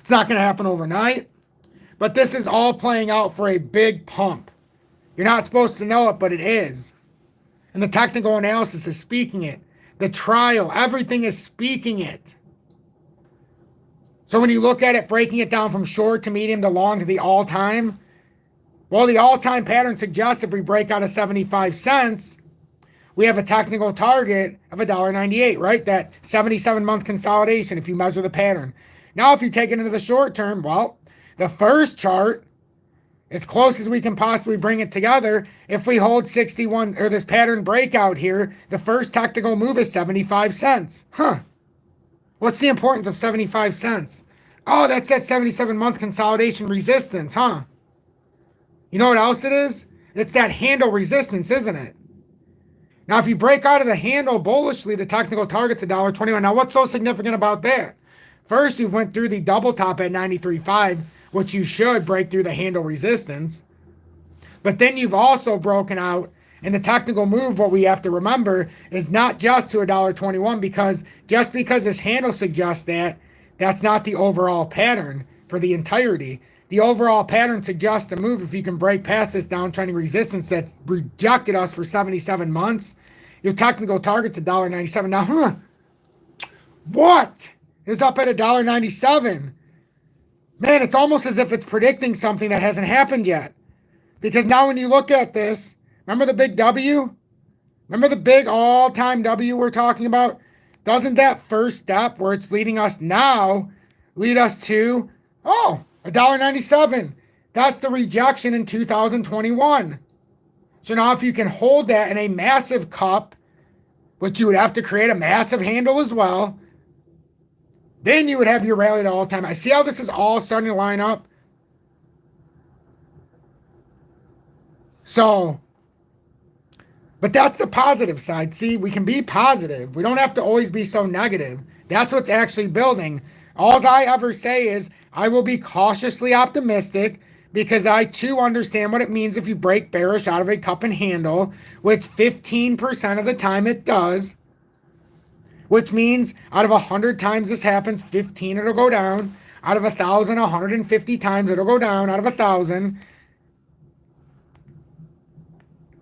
It's not going to happen overnight, but this is all playing out for a big pump. You're not supposed to know it, but it is. And the technical analysis is speaking it. The trial, everything is speaking it. So when you look at it, breaking it down from short to medium to long to the all-time, well, the all-time pattern suggests if we break out of 75 cents, we have a technical target of $1.98, right? That 77-month consolidation if you measure the pattern. Now, if you take it into the short term, well, the first chart, as close as we can possibly bring it together, if we hold 61 or this pattern breakout here, the first technical move is 75 cents. Huh. What's the importance of 75 cents? Oh, that's that 77-month consolidation resistance, huh? You know what else it is? It's that handle resistance, isn't it? Now, if you break out of the handle bullishly, the technical target's $1.21. Now, what's so significant about that? First, you went through the double top at 93.5, which you should break through the handle resistance. But then you've also broken out, and the technical move, what we have to remember, is not just to $1.21, because just because this handle suggests that, that's not the overall pattern for the entirety. The overall pattern suggests a move if you can break past this downtrending resistance that's rejected us for 77 months. Your technical target's $1.97. Now, what is up at $1.97? Man, it's almost as if it's predicting something that hasn't happened yet. Because now when you look at this, remember the big W? Remember the big all-time W we're talking about? Doesn't that first step where it's leading us now lead us to, oh, $1.97? That's the rejection in 2021. So now if you can hold that in a massive cup, which you would have to create a massive handle as well, then you would have your rally at all time. I see how this is all starting to line up. So, but that's the positive side. See, we can be positive. We don't have to always be so negative. That's what's actually building. All I ever say is I will be cautiously optimistic because I too understand what it means if you break bearish out of a cup and handle, which 15% of the time it does. Which means out of 100 times this happens, 15 it'll go down. Out of 1,000, 150 times it'll go down. Out of 1,000.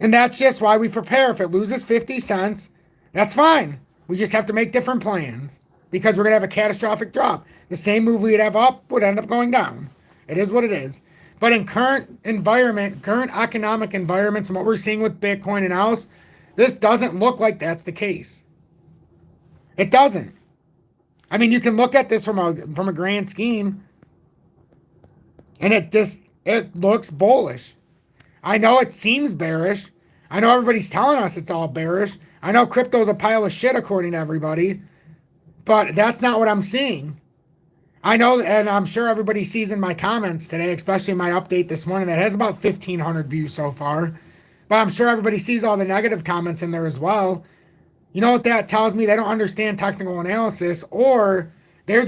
And that's just why we prepare. If it loses 50 cents, that's fine. We just have to make different plans because we're going to have a catastrophic drop. The same move we'd have up would end up going down. It is what it is. But in current environment, current economic environments, and what we're seeing with Bitcoin and else, this doesn't look like that's the case. It doesn't. I mean, you can look at this from a grand scheme, and it looks bullish. I know it seems bearish. I know everybody's telling us it's all bearish. I know crypto's a pile of shit according to everybody, but that's not what I'm seeing. I know, and I'm sure everybody sees in my comments today, especially my update this morning that has about 1,500 views so far, but I'm sure everybody sees all the negative comments in there as well. You know what that tells me? They don't understand technical analysis, or they're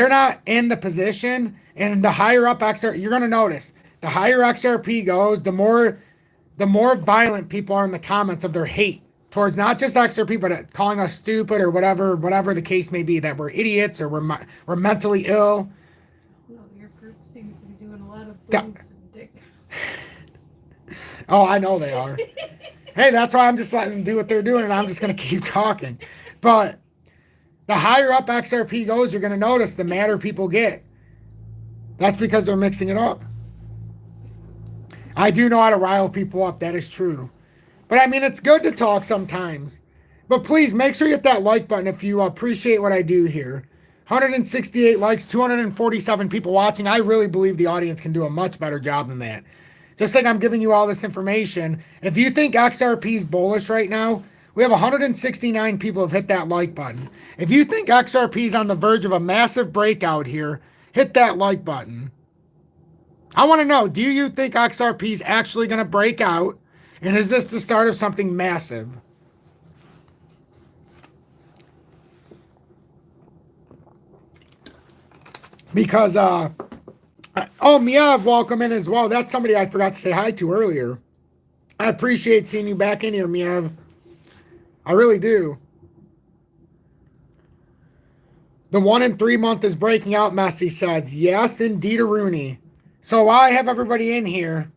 not in the position. And the higher up XRP, you're going to notice, the higher XRP goes, the more violent people are in the comments of their hate towards not just XRP, but calling us stupid or whatever the case may be, that we're idiots or we're mentally ill. No, your group seems to be doing a lot of boobs and dick. Oh, I know they are. Hey, that's why I'm just letting them do what they're doing, and I'm just going to keep talking. But the higher up XRP goes, you're going to notice the madder people get. That's because they're mixing it up. I do know how to rile people up. That is true. But, I mean, it's good to talk sometimes. But please, make sure you hit that like button if you appreciate what I do here. 168 likes, 247 people watching. I really believe the audience can do a much better job than that. Just like I'm giving you all this information. If you think XRP is bullish right now, we have 169 people have hit that like button. If you think XRP is on the verge of a massive breakout here, hit that like button. I want to know, do you think XRP is actually going to break out? And is this the start of something massive? Because, oh, Miav, welcome in as well. That's somebody I forgot to say hi to earlier. I appreciate seeing you back in here, Miav. I really do. The 1 and 3 month is breaking out, Messi says. Yes, indeed, Rooney. So while I have everybody in here,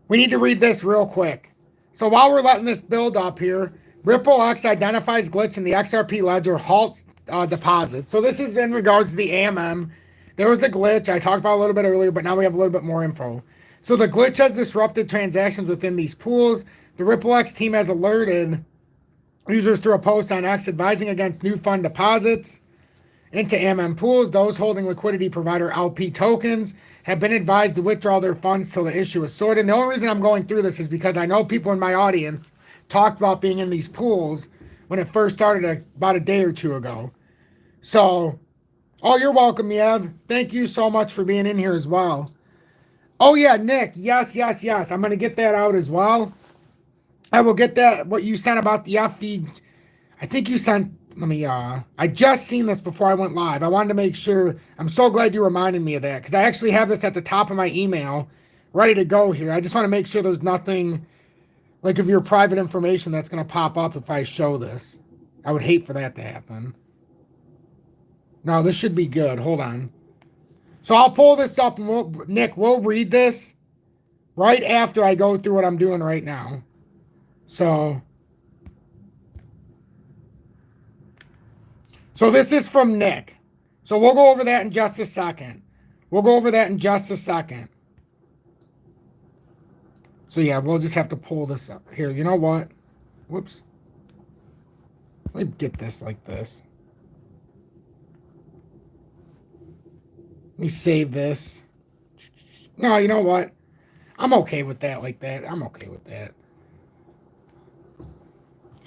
we need to read this real quick. So while we're letting this build up here, Ripple X identifies glitch in the XRP ledger, halts deposit. So this is in regards to the AMM. There was a glitch I talked about a little bit earlier, but now we have a little bit more info. So the glitch has disrupted transactions within these pools. The Ripple X team has alerted users through a post on X advising against new fund deposits into AMM pools. Those holding liquidity provider LP tokens have been advised to withdraw their funds till the issue is sorted. And the only reason I'm going through this is because I know people in my audience talked about being in these pools when it first started about a day or two ago. So, oh, you're welcome, Yev. Thank you so much for being in here as well. Oh, yeah, Nick. Yes. I'm going to get that out as well. I will get that, what you sent about the FV. I think you sent, I just seen this before I went live. I wanted to make sure. I'm so glad you reminded me of that because I actually have this at the top of my email ready to go here. I just want to make sure there's nothing like of your private information that's going to pop up if I show this. I would hate for that to happen. No, this should be good. Hold on. So I'll pull this up and Nick, we'll read this right after I go through what I'm doing right now. So this is from Nick. So we'll go over that in just a second. So yeah, we'll just have to pull this up. Here, you know what? Whoops. Let me get this like this. Let me save this. No, you know what? I'm okay with that like that. I'm okay with that.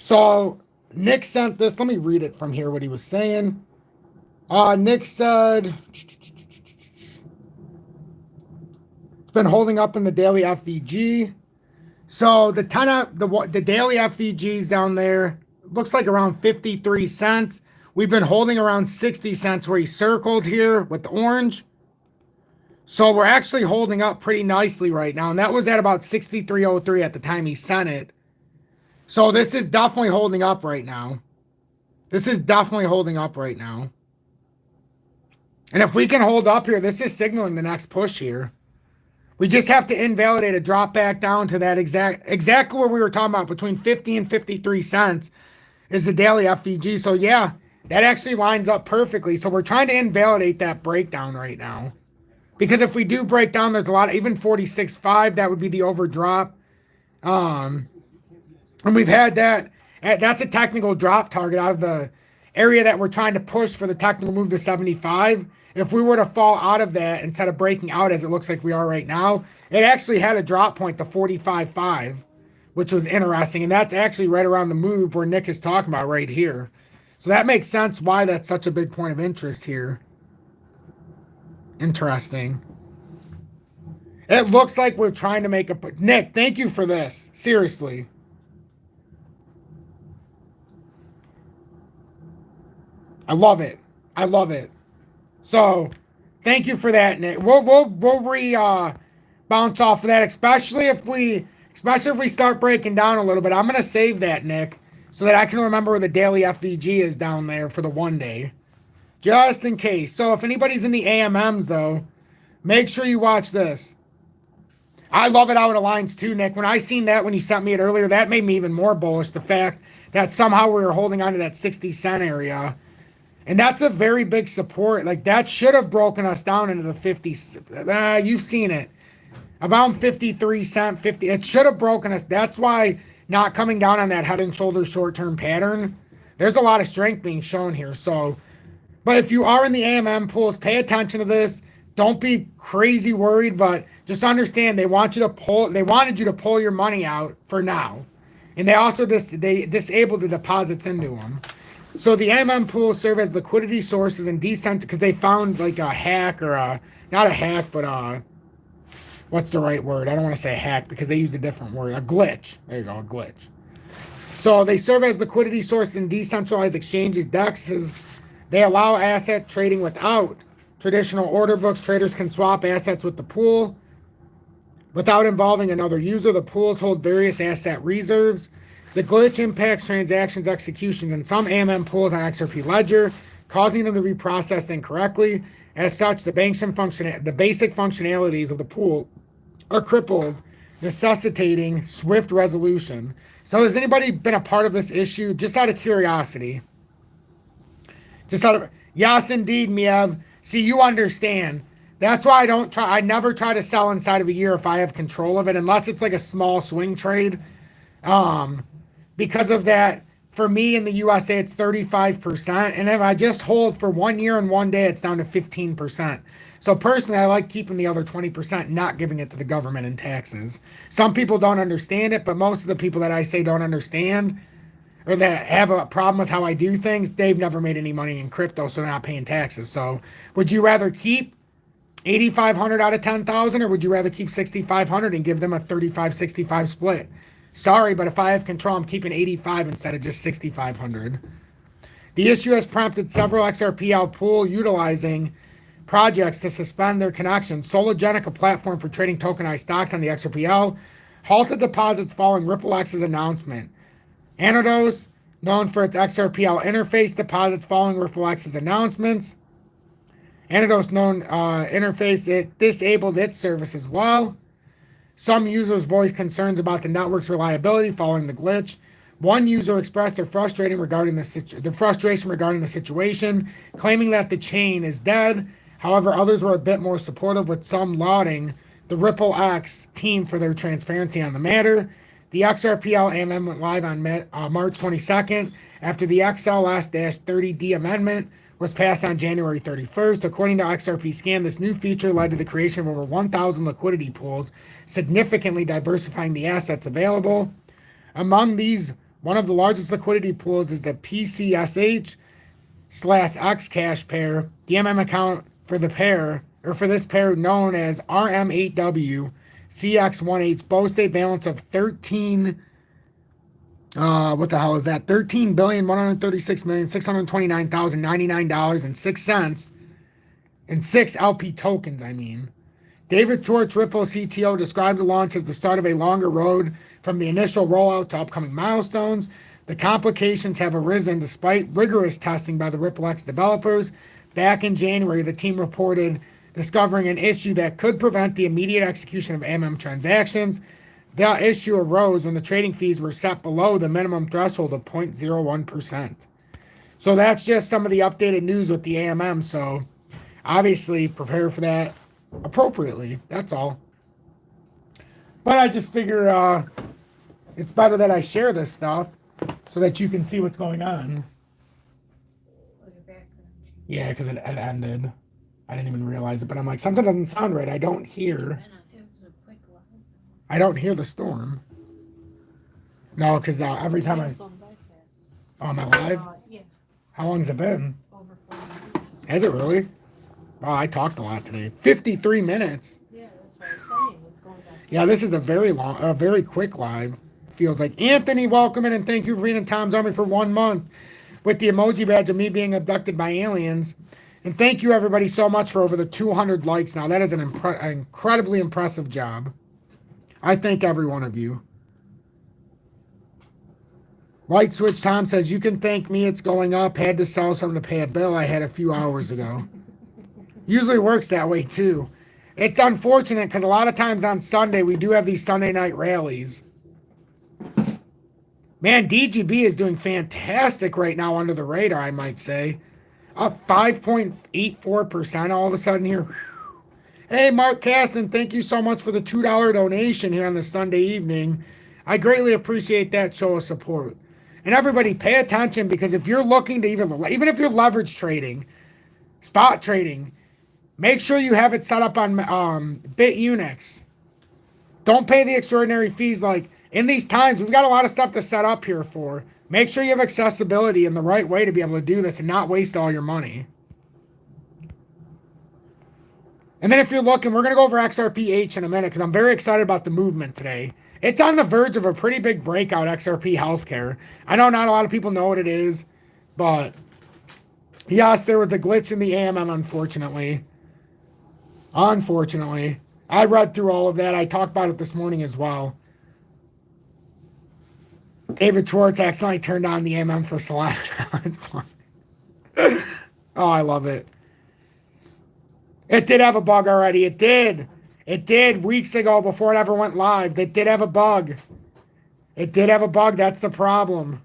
So Nick sent this. Let me read it from here, what he was saying. Nick said, it's been holding up in the daily FVG. So the daily FVGs down there looks like around 53 cents. We've been holding around 60 cents where he circled here with the orange. So we're actually holding up pretty nicely right now. And that was at about 63.03 at the time he sent it. So this is definitely holding up right now. And if we can hold up here, this is signaling the next push here. We just have to invalidate a drop back down to that exactly where we were talking about, between 50 and 53 cents is the daily FVG. So yeah, that actually lines up perfectly. So we're trying to invalidate that breakdown right now. Because if we do break down, there's a lot of, even 46.5, that would be the overdrop. And we've had that, that's a technical drop target out of the area that we're trying to push for the technical move to 75. If we were to fall out of that instead of breaking out as it looks like we are right now, it actually had a drop point to 45.5, which was interesting. And that's actually right around the move where Nick is talking about right here. So that makes sense why that's such a big point of interest here. Interesting. It looks like we're trying to make a... Nick, thank you for this. Seriously. I love it. So, thank you for that, Nick. We'll bounce off of that, especially if we start breaking down a little bit. I'm gonna save that, Nick, so that I can remember where the daily FVG is down there for the 1 day, just in case. So if anybody's in the AMMs though, make sure you watch this. I love it how it aligns too, Nick. When I seen that when you sent me it earlier, that made me even more bullish. The fact that somehow we were holding on to that 60 cent area. And that's a very big support. Like, that should have broken us down into the 50s. You've seen it. About 53 cent, 50. It should have broken us. That's why not coming down on that head and shoulders short-term pattern. There's a lot of strength being shown here. So, but if you are in the AMM pools, pay attention to this. Don't be crazy worried, but just understand they wanted you to pull your money out for now. And they also they disabled the deposits into them. So the AMM pools serve as liquidity sources and decent because they found like a hack or not a hack, but what's the right word? I don't want to say hack because they used a different word. A glitch. There you go, a glitch. So they serve as liquidity sources in decentralized exchanges, DEXs. They allow asset trading without traditional order books. Traders can swap assets with the pool without involving another user. The pools hold various asset reserves. The glitch impacts transactions executions in some AMM pools on XRP Ledger, causing them to be processed incorrectly. As such, the basic functionalities of the pool are crippled, necessitating swift resolution. So has anybody been a part of this issue? Just out of curiosity. Yes, indeed, Miev. See, you understand. That's why I never try to sell inside of a year if I have control of it, unless it's like a small swing trade. Because of that, for me in the USA, it's 35%. And if I just hold for 1 year and 1 day, it's down to 15%. So personally, I like keeping the other 20%, not giving it to the government in taxes. Some people don't understand it, but most of the people that I say don't understand or that have a problem with how I do things, they've never made any money in crypto, so they're not paying taxes. So would you rather keep 8,500 out of 10,000, or would you rather keep 6,500 and give them a 35-65 split? Sorry, but if I have control, I'm keeping 85 instead of just 6,500. The issue has prompted several XRPL pool utilizing projects to suspend their connection. Sologenic, a platform for trading tokenized stocks on the XRPL, halted deposits following RippleX's announcement. Anodos, known for its XRPL interface, deposits following RippleX's announcements. Anodos known interface, it disabled its service as well. Some users voiced concerns about the network's reliability following the glitch. One user expressed their frustration regarding the situation, claiming that the chain is dead. However, others were a bit more supportive, with some lauding the RippleX team for their transparency on the matter. The XRPL AMM went live on March 22nd after the XLS-30D amendment was passed on January 31st. According to XRP Scan, this new feature led to the creation of over 1,000 liquidity pools, significantly diversifying the assets available. Among these, one of the largest liquidity pools is the PCSH/Xcash pair. The MM account for the pair, or for this pair known as RM8W CX1H, boasts a balance of 13 what the hell is that? $13,136,629,099.06 and 6 LP tokens, I mean. David George, Ripple CTO, described the launch as the start of a longer road from the initial rollout to upcoming milestones. The complications have arisen despite rigorous testing by the RippleX developers. Back in January, the team reported discovering an issue that could prevent the immediate execution of MM transactions. The issue arose when the trading fees were set below the minimum threshold of 0.01%. So that's just some of the updated news with the AMM. So obviously prepare for that appropriately. That's all. But I just figure it's better that I share this stuff so that you can see what's going on. Yeah, because it ended. I didn't even realize it, but I'm like, something doesn't sound right. I don't hear the storm. No, because every time I... Oh, am I live? Yeah. How long has it been? Over 4 minutes. Has it really? Oh, I talked a lot today. 53 minutes. Yeah, that's what I'm saying. It's going back. Yeah, this is a very quick live. Feels like. Anthony, welcome in, and thank you for reading Tom's Army for 1 month with the emoji badge of me being abducted by aliens. And thank you, everybody, so much for over the 200 likes now. That is an incredibly impressive job. I thank every one of you. Light Switch Tom says, you can thank me. It's going up. Had to sell something to pay a bill I had a few hours ago. Usually works that way, too. It's unfortunate because a lot of times on Sunday, we do have these Sunday night rallies. Man, DGB is doing fantastic right now under the radar, I might say. Up 5.84% all of a sudden here. Hey, Mark Caston, thank you so much for the $2 donation here on this Sunday evening. I greatly appreciate that show of support. And everybody, pay attention, because if you're looking to even if you're leverage trading, spot trading, make sure you have it set up on BITUNIX. Don't pay the extraordinary fees. Like, in these times, we've got a lot of stuff to set up here for. Make sure you have accessibility in the right way to be able to do this and not waste all your money. And then if you're looking, we're going to go over XRPH in a minute because I'm very excited about the movement today. It's on the verge of a pretty big breakout, XRP Healthcare. I know not a lot of people know what it is, but yes, there was a glitch in the AMM, unfortunately. Unfortunately. I read through all of that. I talked about it this morning as well. David Schwartz accidentally turned on the MM for Solana. It's fun. Oh, I love it. It did have a bug already. It did. It did weeks ago before it ever went live. It did have a bug. It did have a bug. That's the problem.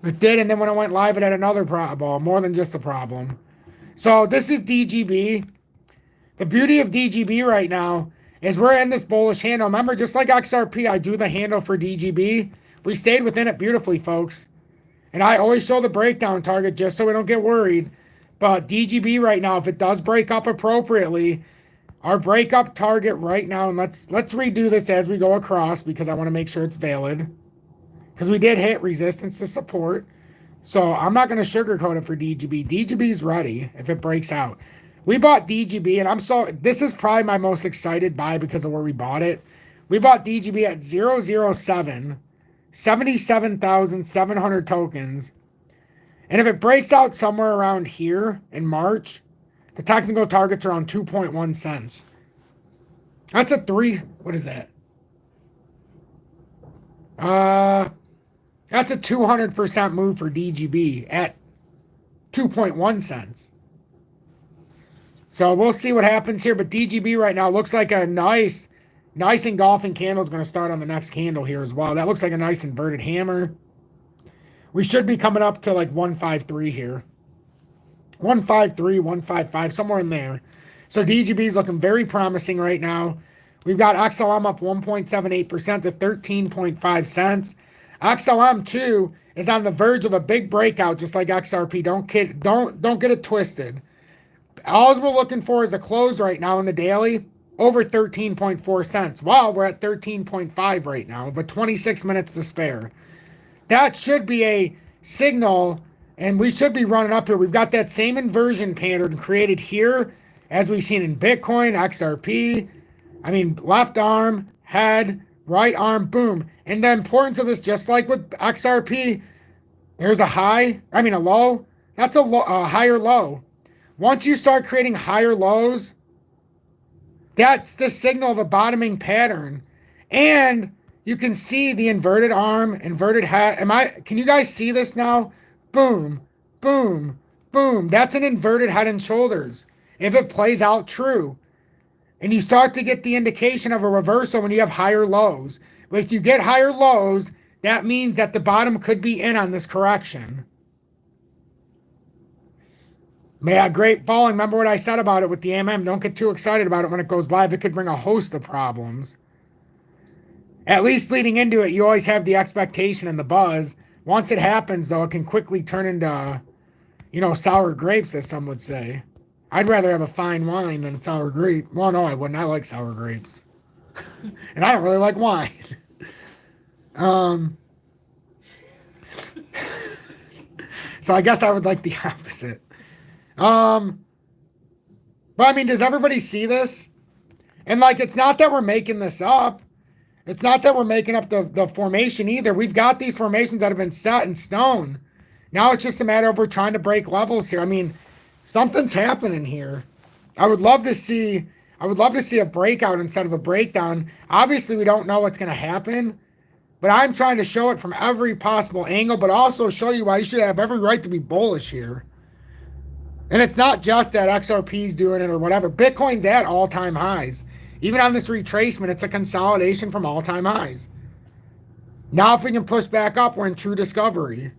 It did, and then when it went live, it had another problem. More than just a problem. So this is DGB. The beauty of DGB right now is we're in this bullish handle. Remember, just like XRP, I drew the handle for DGB. We stayed within it beautifully, folks. And I always show the breakdown target just so we don't get worried. But DGB right now, if it does break up appropriately, our breakup target right now, and let's redo this as we go across because I want to make sure it's valid. Because we did hit resistance to support. So I'm not going to sugarcoat it for DGB. DGB's ready if it breaks out. We bought DGB, and this is probably my most excited buy because of where we bought it. We bought DGB at 007, 77,700 tokens. And if it breaks out somewhere around here in March, the technical target's around 2.1 cents. That's a what is that? That's a 200% move for DGB at 2.1 cents. So we'll see what happens here. But DGB right now looks like a nice engulfing candle is going to start on the next candle here as well. That looks like a nice inverted hammer. We should be coming up to like 153 here. 153, 155, somewhere in there. So DGB is looking very promising right now. We've got XLM up 1.78% to 13.5 cents. XLM too is on the verge of a big breakout, just like XRP. Don't get it twisted. All we're looking for is a close right now in the daily over 13.4 cents. Well, we're at 13.5 right now, but 26 minutes to spare. That should be a signal, and we should be running up here. We've got that same inversion pattern created here as we've seen in Bitcoin, XRP. I mean, left arm, head, right arm, boom. And the importance of this, just like with XRP, there's a low. That's a higher low. Once you start creating higher lows, that's the signal of a bottoming pattern. And you can see the inverted arm, inverted head. Can you guys see this now? Boom, boom, boom. That's an inverted head and shoulders. If it plays out true. And you start to get the indication of a reversal when you have higher lows. But if you get higher lows, that means that the bottom could be in on this correction. Yeah, great falling. Remember what I said about it with the MM. Don't get too excited about it when it goes live. It could bring a host of problems. At least leading into it, you always have the expectation and the buzz. Once it happens, though, it can quickly turn into, sour grapes, as some would say. I'd rather have a fine wine than a sour grape. Well, no, I wouldn't. I like sour grapes. And I don't really like wine. So I guess I would like the opposite. But I mean, does everybody see this? And it's not that we're making this up. It's not that we're making up the formation either. We've got these formations that have been set in stone. Now it's just a matter of we're trying to break levels here. I mean, something's happening here. I would love to see a breakout instead of a breakdown. Obviously, we don't know what's going to happen, but I'm trying to show it from every possible angle, but also show you why you should have every right to be bullish here. And it's not just that XRP's doing it or whatever. Bitcoin's at all-time highs. Even on this retracement, it's a consolidation from all-time highs. Now, if we can push back up, we're in true discovery.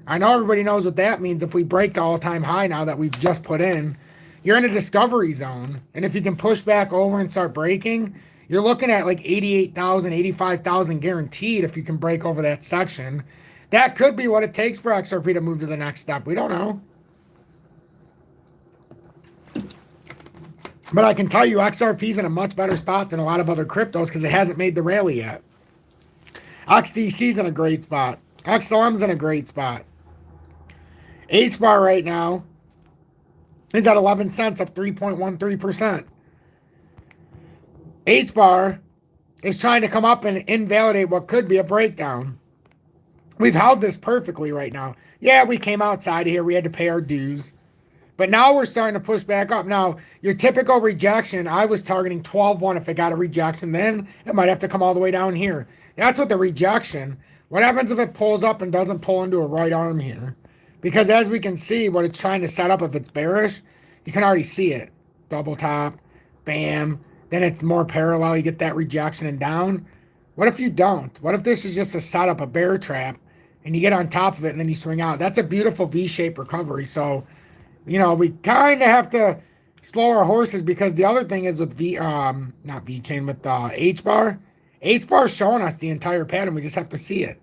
I know everybody knows what that means. If we break the all-time high now that we've just put in, you're in a discovery zone. And if you can push back over and start breaking, you're looking at like 88,000, 85,000 guaranteed if you can break over that section. That could be what it takes for XRP to move to the next step. We don't know. But I can tell you XRP's in a much better spot than a lot of other cryptos because it hasn't made the rally yet. XDC's in a great spot. XLM's in a great spot. HBAR right now is at 11 cents, up 3.13%. HBAR is trying to come up and invalidate what could be a breakdown. We've held this perfectly right now. Yeah, we came outside of here. We had to pay our dues. But now we're starting to push back up. Now, your typical rejection, I was targeting 12.1. If it got a rejection, then it might have to come all the way down here. That's what the rejection. What happens if it pulls up and doesn't pull into a right arm here? Because as we can see, what it's trying to set up, if it's bearish, you can already see it. Double top, bam. Then it's more parallel. You get that rejection and down. What if you don't? What if this is just a setup, a bear trap, and you get on top of it and then you swing out? That's a beautiful V-shaped recovery. So, you know, we kind of have to slow our horses, because the other thing is with not V-chain, with H-bar. H-bar is showing us the entire pattern. We just have to see it.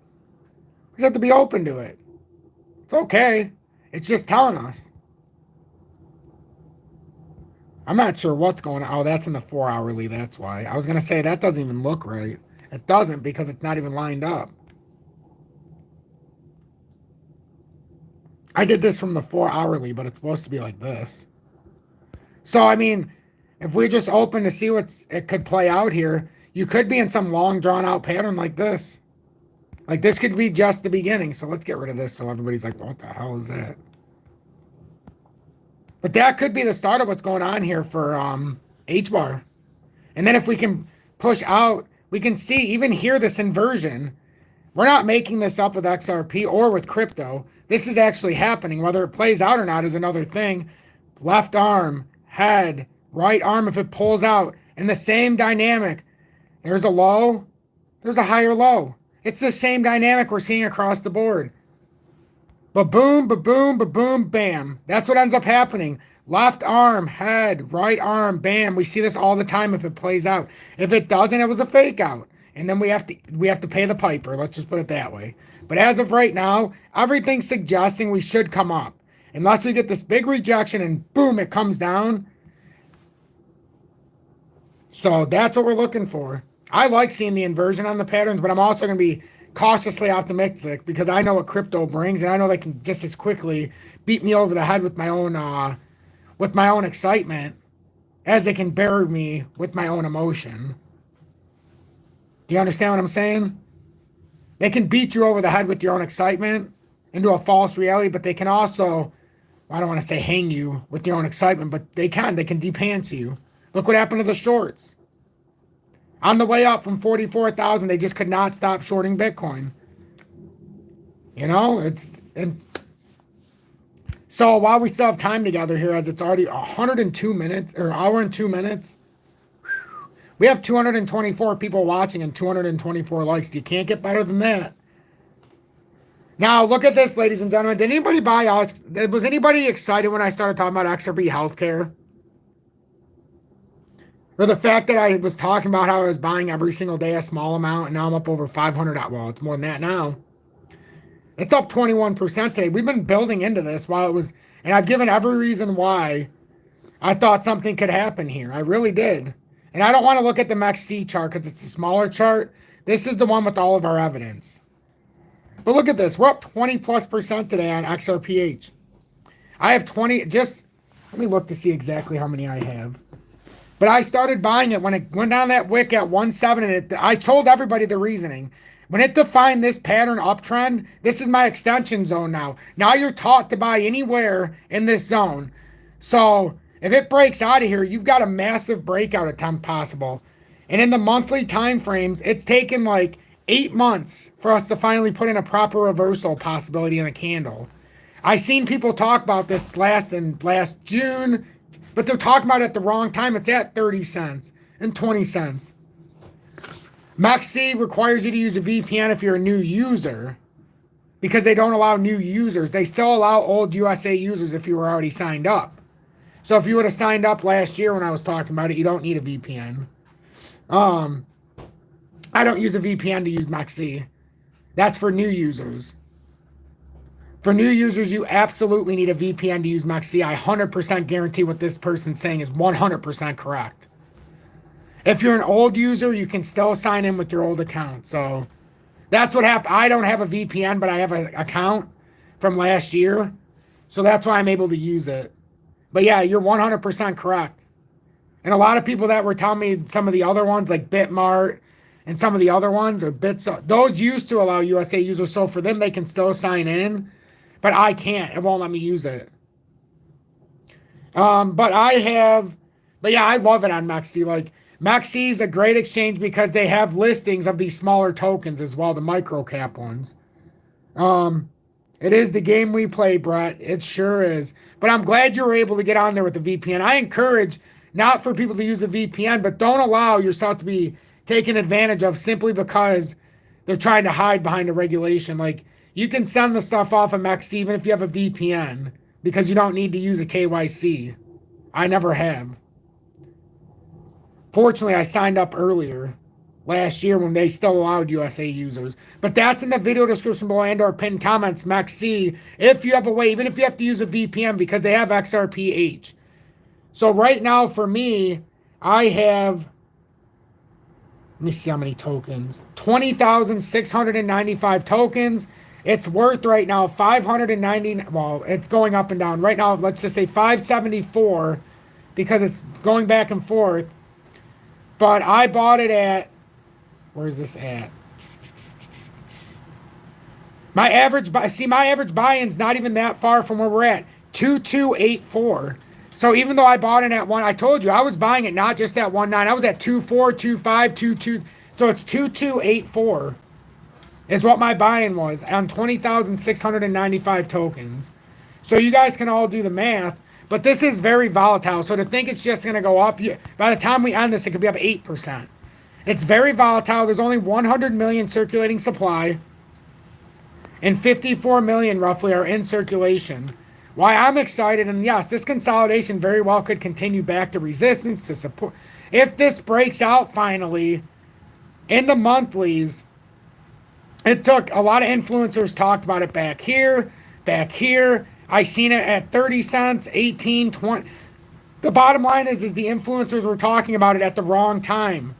We just have to be open to it. It's okay. It's just telling us. I'm not sure what's going on. Oh, that's in the 4-hourly. That's why. I was going to say that doesn't even look right. It doesn't, because it's not even lined up. I did this from the 4-hourly, but it's supposed to be like this. So, I mean, if we just open to see it could play out here, you could be in some long drawn out pattern like this. Like this could be just the beginning. So let's get rid of this so everybody's like, what the hell is that? But that could be the start of what's going on here for H-bar. And then if we can push out, we can see, even hear this inversion. We're not making this up with XRP or with crypto. This is actually happening. Whether it plays out or not is another thing. Left arm, head, right arm, if it pulls out. And the same dynamic. There's a low, there's a higher low. It's the same dynamic we're seeing across the board. Ba-boom, ba-boom, ba-boom, bam. That's what ends up happening. Left arm, head, right arm, bam. We see this all the time if it plays out. If it doesn't, it was a fake out. And then we have to pay the piper. Let's just put it that way. But as of right now, everything's suggesting we should come up. Unless we get this big rejection and boom, it comes down. So that's what we're looking for. I like seeing the inversion on the patterns, but I'm also going to be cautiously optimistic because I know what crypto brings, and I know they can just as quickly beat me over the head with my own excitement as they can bury me with my own emotion. Do you understand what I'm saying? They can beat you over the head with your own excitement into a false reality, but they can also, I don't want to say hang you with your own excitement, but they can de-pants you. Look what happened to the shorts. On the way up from 44,000, they just could not stop shorting Bitcoin. You know, so while we still have time together here, as it's already 102 minutes or hour and 2 minutes, we have 224 people watching and 224 likes. You can't get better than that. Now, look at this, ladies and gentlemen. Did anybody was anybody excited when I started talking about XRP healthcare? Or the fact that I was talking about how I was buying every single day a small amount, and now I'm up over 500. Well, it's more than that now. It's up 21% today. We've been building into this while it was, and I've given every reason why I thought something could happen here. I really did. And I don't want to look at the MEXC chart because it's a smaller chart. This is the one with all of our evidence. But look at this. We're up 20+% today on XRPH. I have 20, let me look to see exactly how many I have. But I started buying it when it went down that wick at 1.7, and I told everybody the reasoning. When it defined this pattern uptrend, this is my extension zone now. Now you're taught to buy anywhere in this zone. So if it breaks out of here, you've got a massive breakout attempt possible. And in the monthly time frames, it's taken like 8 months for us to finally put in a proper reversal possibility in a candle. I seen people talk about this last June, but they're talking about it at the wrong time. It's at 30 cents and 20 cents. MEXC requires you to use a VPN if you're a new user, because they don't allow new users. They still allow old USA users if you were already signed up. So if you would have signed up last year when I was talking about it, you don't need a VPN. I don't use a VPN to use MEXC. That's for new users. For new users, you absolutely need a VPN to use MEXC. I 100% guarantee what this person's saying is 100% correct. If you're an old user, you can still sign in with your old account. So that's what happened. I don't have a VPN, but I have an account from last year. So that's why I'm able to use it. But yeah, you're 100% correct. And a lot of people that were telling me some of the other ones, like Bitmart and some of the other ones, or those used to allow USA users. So for them, they can still sign in. But I can't. It won't let me use it. But yeah, I love it on MEXC. Like, MEXC is a great exchange because they have listings of these smaller tokens as well, the micro cap ones. It is the game we play, Brett. It sure is. But I'm glad you were able to get on there with the VPN. I encourage not for people to use a VPN, but don't allow yourself to be taken advantage of simply because they're trying to hide behind a regulation. Like, you can send the stuff off of MEXC even if you have a VPN because you don't need to use a KYC. I never have. Fortunately, I signed up earlier last year when they still allowed USA users. But that's in the video description below and our pinned comments, MEXC, if you have a way, even if you have to use a VPN because they have XRPH. So right now for me, I have, let me see how many tokens. 20,695 tokens. It's worth right now 590, well, it's going up and down. Right now, let's just say 574 because it's going back and forth. But I bought it at, where's this at? My average buy-in's not even that far from where we're at. 2284. So even though I bought it at one, I told you I was buying it not just at 19. I was at 24, 25, 22. So it's 2284 is what my buy-in was on 20,695 tokens. So you guys can all do the math. But this is very volatile. So to think it's just going to go up, by the time we end this, it could be up 8%. It's very volatile. There's only 100 million circulating supply. And 54 million roughly are in circulation. Why I'm excited, and yes, this consolidation very well could continue back to resistance, to support. If this breaks out finally in the monthlies, it took a lot of influencers talked about it back here. I seen it at 30 cents, 18, 20. The bottom line is the influencers were talking about it at the wrong time.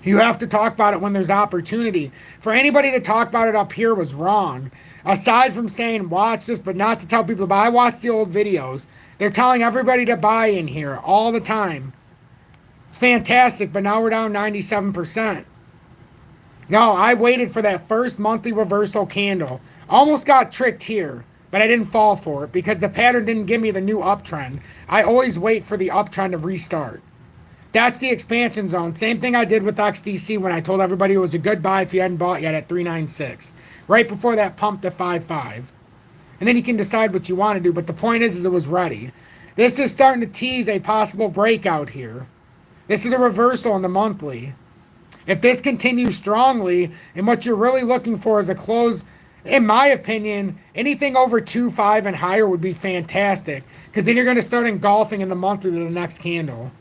You have to talk about it when there's opportunity. For anybody to talk about it up here was wrong. Aside from saying watch this, but not to tell people to buy. I watch the old videos. They're telling everybody to buy in here all the time. It's fantastic, but now we're down 97%. No, I waited for that first monthly reversal candle. Almost got tricked here, but I didn't fall for it because the pattern didn't give me the new uptrend. I always wait for the uptrend to restart. That's the expansion zone. Same thing I did with XDC when I told everybody it was a good buy if you hadn't bought yet at 396. Right before that pump to 5.5. And then you can decide what you want to do. But the point is it was ready. This is starting to tease a possible breakout here. This is a reversal in the monthly. If this continues strongly, and what you're really looking for is a close, in my opinion, anything over 2.5 and higher would be fantastic. Because then you're going to start engulfing in the monthly to the next candle.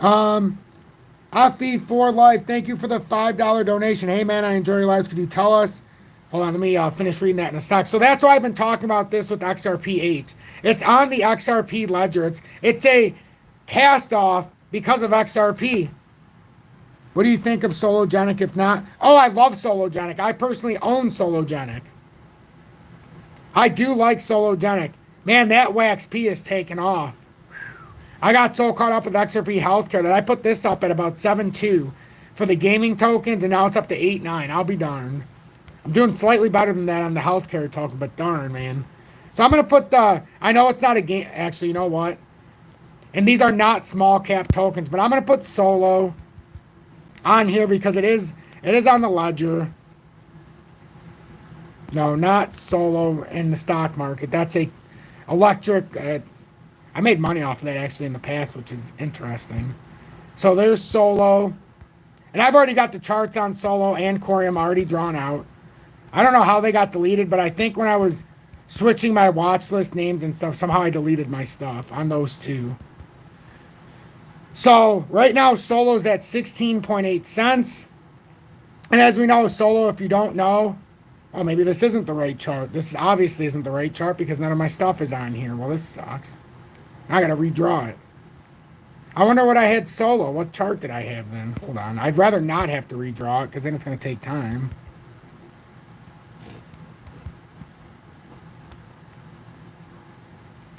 Afi for life, thank you for the $5 donation. Hey man, I enjoy your lives. Could you tell us? Hold on, let me finish reading that in a sec. So that's why I've been talking about this with XRPH. It's on the XRP ledger. It's a cast off because of XRP. What do you think of Sologenic? If not, oh, I love Sologenic. I personally own Sologenic. I do like Sologenic. Man, that WAXP is taken off. I got so caught up with XRP Healthcare that I put this up at about 7.2 for the gaming tokens, and now it's up to 8.9. I'll be darned. I'm doing slightly better than that on the healthcare token, but darn, man. So I'm going to put the, I know it's not a game, actually, you know what? And these are not small cap tokens, but I'm going to put Solo on here because it is on the ledger. No, not Solo in the stock market. That's a electric, I made money off of that actually in the past, which is interesting. So there's Solo. And I've already got the charts on Solo and Corium already drawn out. I don't know how they got deleted, but I think when I was switching my watch list names and stuff, somehow I deleted my stuff on those two. So right now Solo's at 16.8 cents. And as we know, Solo, if you don't know, oh, maybe this isn't the right chart. This obviously isn't the right chart because none of my stuff is on here. Well, this sucks. I gotta redraw it. I wonder what I had Solo. What chart did I have then? Hold on. I'd rather not have to redraw it because then it's gonna take time.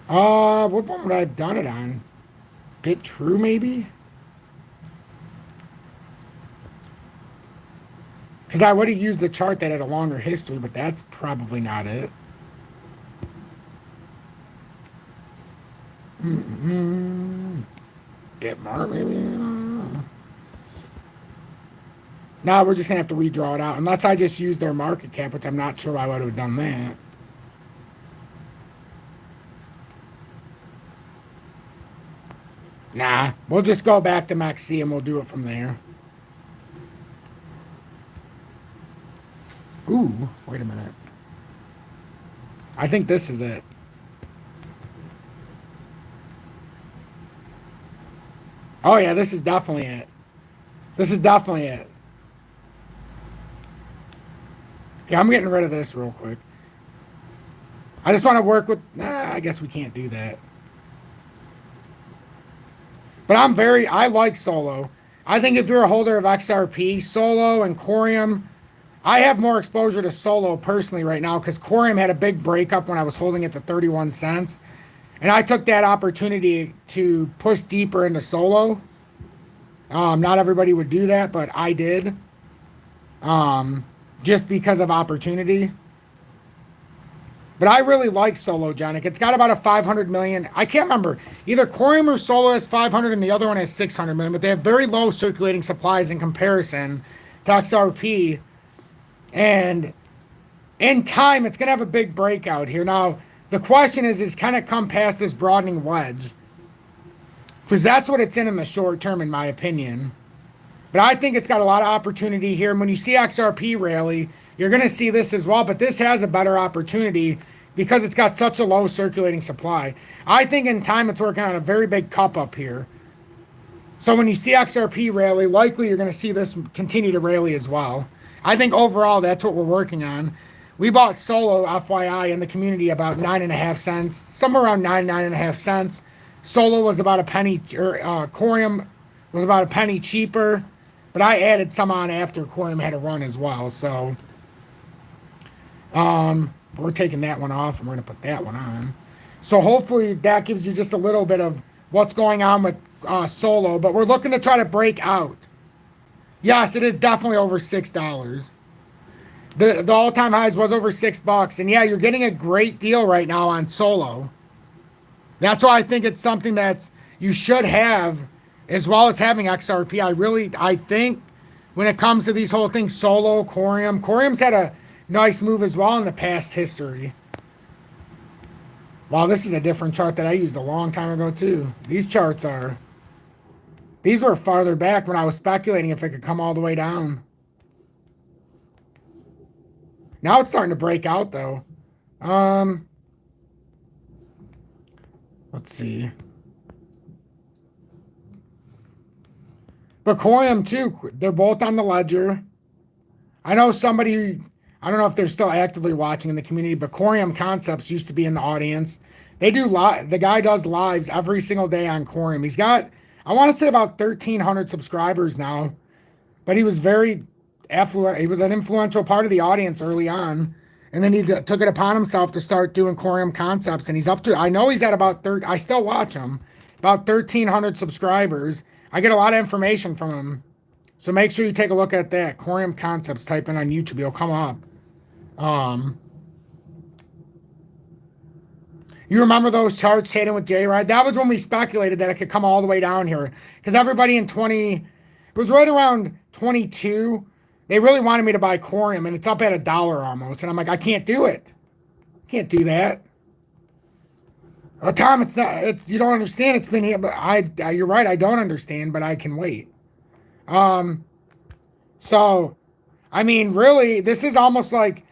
What one would I have done it on? BitTrue maybe? Because I would have used the chart that had a longer history, but that's probably not it. Get more, maybe. Now we're just gonna have to redraw it out, unless I just use their market cap, which I'm not sure I would have done that. Nah, we'll just go back to MEXC and we'll do it from there. Ooh, wait a minute. I think this is it. Oh yeah, this is definitely it. This is definitely it. Yeah, I'm getting rid of this real quick. I just want to work with... Nah, I guess we can't do that. But I like Solo. I think if you're a holder of XRP, Solo and Corium, I have more exposure to Solo personally right now because Corium had a big breakup when I was holding it to 31 cents. And I took that opportunity to push deeper into Solo. Not everybody would do that, but I did. Just because of opportunity. But I really like Sologenic. It's got about a 500 million. I can't remember. Either Corium or Solo has 500 and the other one has 600 million. But they have very low circulating supplies in comparison to XRP. And in time, it's going to have a big breakout here. Now, the question is can it come past this broadening wedge? Because that's what it's in the short term, in my opinion. But I think it's got a lot of opportunity here. And when you see XRP rally, you're going to see this as well. But this has a better opportunity because it's got such a low circulating supply. I think in time it's working on a very big cup up here. So when you see XRP rally, likely you're going to see this continue to rally as well. I think overall that's what we're working on. We bought Solo, FYI, in the community about 9.5 cents, somewhere around 9.5 cents. Solo was about a penny, or Corium was about a penny cheaper. But I added some on after Corium had a run as well. So we're taking that one off and we're going to put that one on. So hopefully that gives you just a little bit of what's going on with Solo. But we're looking to try to break out. Yes, it is definitely over $6. The all-time highs was over $6. And yeah, you're getting a great deal right now on Solo. That's why I think it's something that you should have, as well as having XRP. I think when it comes to these whole things, Solo, Corium's had a nice move as well in the past history. Wow, this is a different chart that I used a long time ago too. These were farther back when I was speculating if it could come all the way down. Now it's starting to break out though. Let's see. But Corium too, they're both on the ledger. I know somebody, I don't know if they're still actively watching in the community, but Corium Concepts used to be in the audience. They do the guy does lives every single day on Corium. He's got, I want to say about 1,300 subscribers now, but he was very affluent. He was an influential part of the audience early on. And then he took it upon himself to start doing Corium Concepts. And he's up to, I know he's at about I still watch him, about 1,300 subscribers. I get a lot of information from him. So make sure you take a look at that. Corium Concepts, type in on YouTube, it'll come up. You remember those charts trading with J-Ride? That was when we speculated that it could come all the way down here. Because everybody in it was right around 22. They really wanted me to buy Corium, and it's up at $1 almost. And I'm like, I can't do it. Can't do that. Oh, Tom, it's not. You don't understand. It's been here, but you're right. I don't understand, but I can wait. So, I mean, really, this is almost like,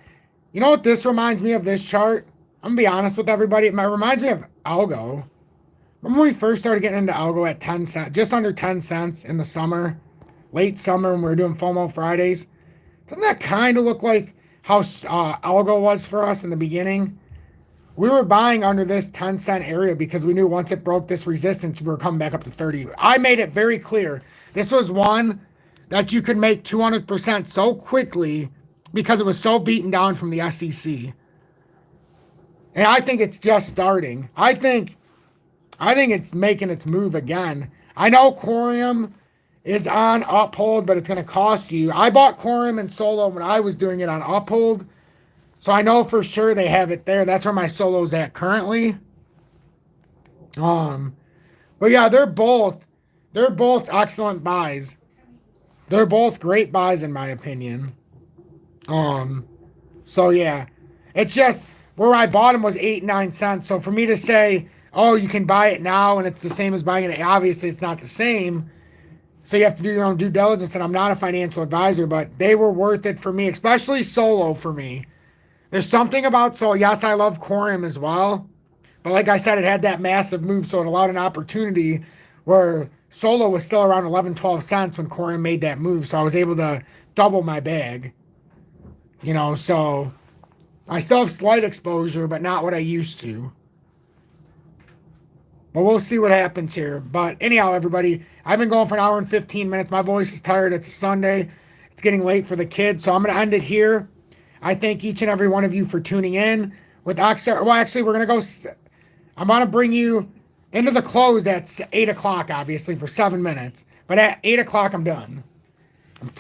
you know what this reminds me of, this chart? I'm going to be honest with everybody. It reminds me of algo. Remember when we first started getting into algo at 10 cents, just under 10 cents in the summer, late summer when we were doing FOMO Fridays? Doesn't that kind of look like how algo was for us in the beginning? We were buying under this 10-cent area because we knew once it broke this resistance, we were coming back up to 30. I made it very clear. This was one that you could make 200% so quickly because it was so beaten down from the SEC. And I think it's just starting. I think it's making its move again. I know Corium is on Uphold, but it's going to cost you. I bought Corium and Solo when I was doing it on Uphold. So I know for sure they have it there. That's where my Solo's at currently. But yeah, they're both They're both excellent buys. They're both great buys in my opinion. So yeah, it's just where I bought them was 8-9 cents. So for me to say, oh, you can buy it now and it's the same as buying it, obviously it's not the same. So you have to do your own due diligence. And I'm not a financial advisor, but they were worth it for me, especially Solo for me. There's something about Solo. Yes, I love Quorum as well, but like I said, it had that massive move, so it allowed an opportunity where Solo was still around 11-12 cents when Quorum made that move. So I was able to double my bag. You know, so I still have slight exposure, but not what I used to. But we'll see what happens here. But anyhow, everybody, I've been going for an hour and 15 minutes. My voice is tired. It's a Sunday. It's getting late for the kids. So I'm going to end it here. I thank each and every one of you for tuning in. With XR, well, actually, we're going to go. I'm going to bring you into the close at 8 o'clock, obviously, for 7 minutes. But at 8 o'clock, I'm done.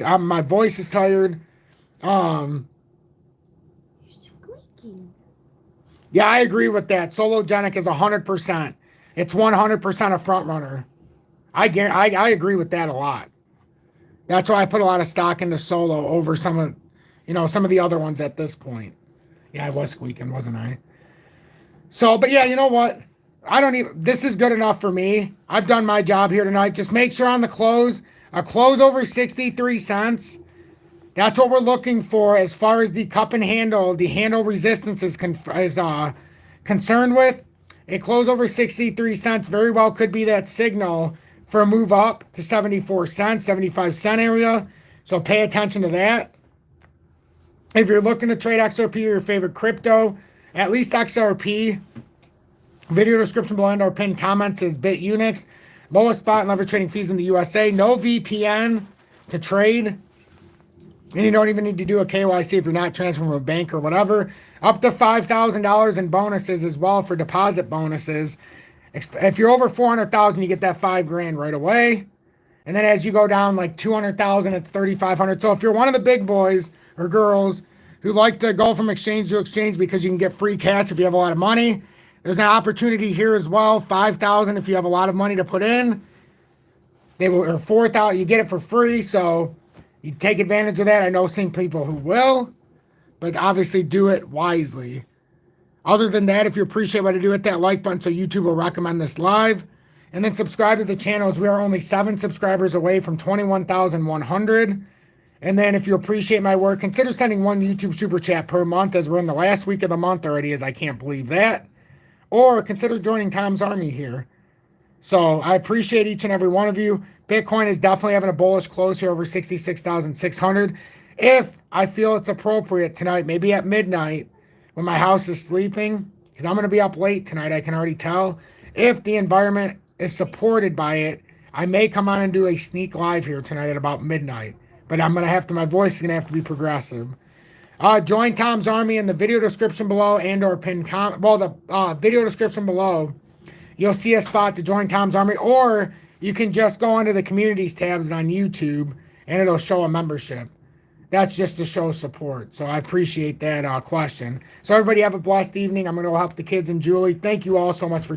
My voice is tired. You're squeaking. Yeah, I agree with that. Sologenic is 100%. It's 100% a front runner. I agree with that a lot. That's why I put a lot of stock into Solo over some of the other ones at this point. Yeah, I was squeaking, wasn't I? So, but yeah, you know what? This is good enough for me. I've done my job here tonight. Just make sure on the close, a close over 63 cents. That's what we're looking for as far as the cup and handle, the handle resistance is concerned with. A close over 63 cents very well could be that signal for a move up to 74 cents, 75 cent area. So pay attention to that. If you're looking to trade XRP or your favorite crypto, at least XRP, video description below and our pinned comments is BITUNIX. Lowest spot and leverage trading fees in the USA. No VPN to trade. And you don't even need to do a KYC if you're not transferring from a bank or whatever. Up to $5,000 in bonuses as well for deposit bonuses. If you're over 400,000, you get that $5,000 right away. And then as you go down like 200,000, it's 3,500. So if you're one of the big boys or girls who like to go from exchange to exchange because you can get free cash if you have a lot of money, there's an opportunity here as well. 5,000 if you have a lot of money to put in. Or 4,000, you get it for free. So you take advantage of that. I know some people who will, but obviously do it wisely. Other than that, if you appreciate what I do, hit that like button so YouTube will recommend this live. And then subscribe to the channel as we are only 7 subscribers away from 21,100. And then if you appreciate my work, consider sending 1 YouTube super chat per month as we're in the last week of the month already, as I can't believe that. Or consider joining Tom's Army here. So I appreciate each and every one of you. Bitcoin is definitely having a bullish close here over 66,600. If I feel it's appropriate tonight, maybe at midnight when my house is sleeping, because I'm going to be up late tonight, I can already tell. If the environment is supported by it, I may come on and do a sneak live here tonight at about midnight. But I'm going to have to, my voice is going to have to be progressive. Join Tom's Army in the video description below and or pinned comment. Well, the video description below, you'll see a spot to join Tom's Army, or you can just go under the communities tabs on YouTube and it'll show a membership. That's just to show support. So I appreciate that question. So everybody have a blessed evening. I'm going to go help the kids and Julie. Thank you all so much for tuning in.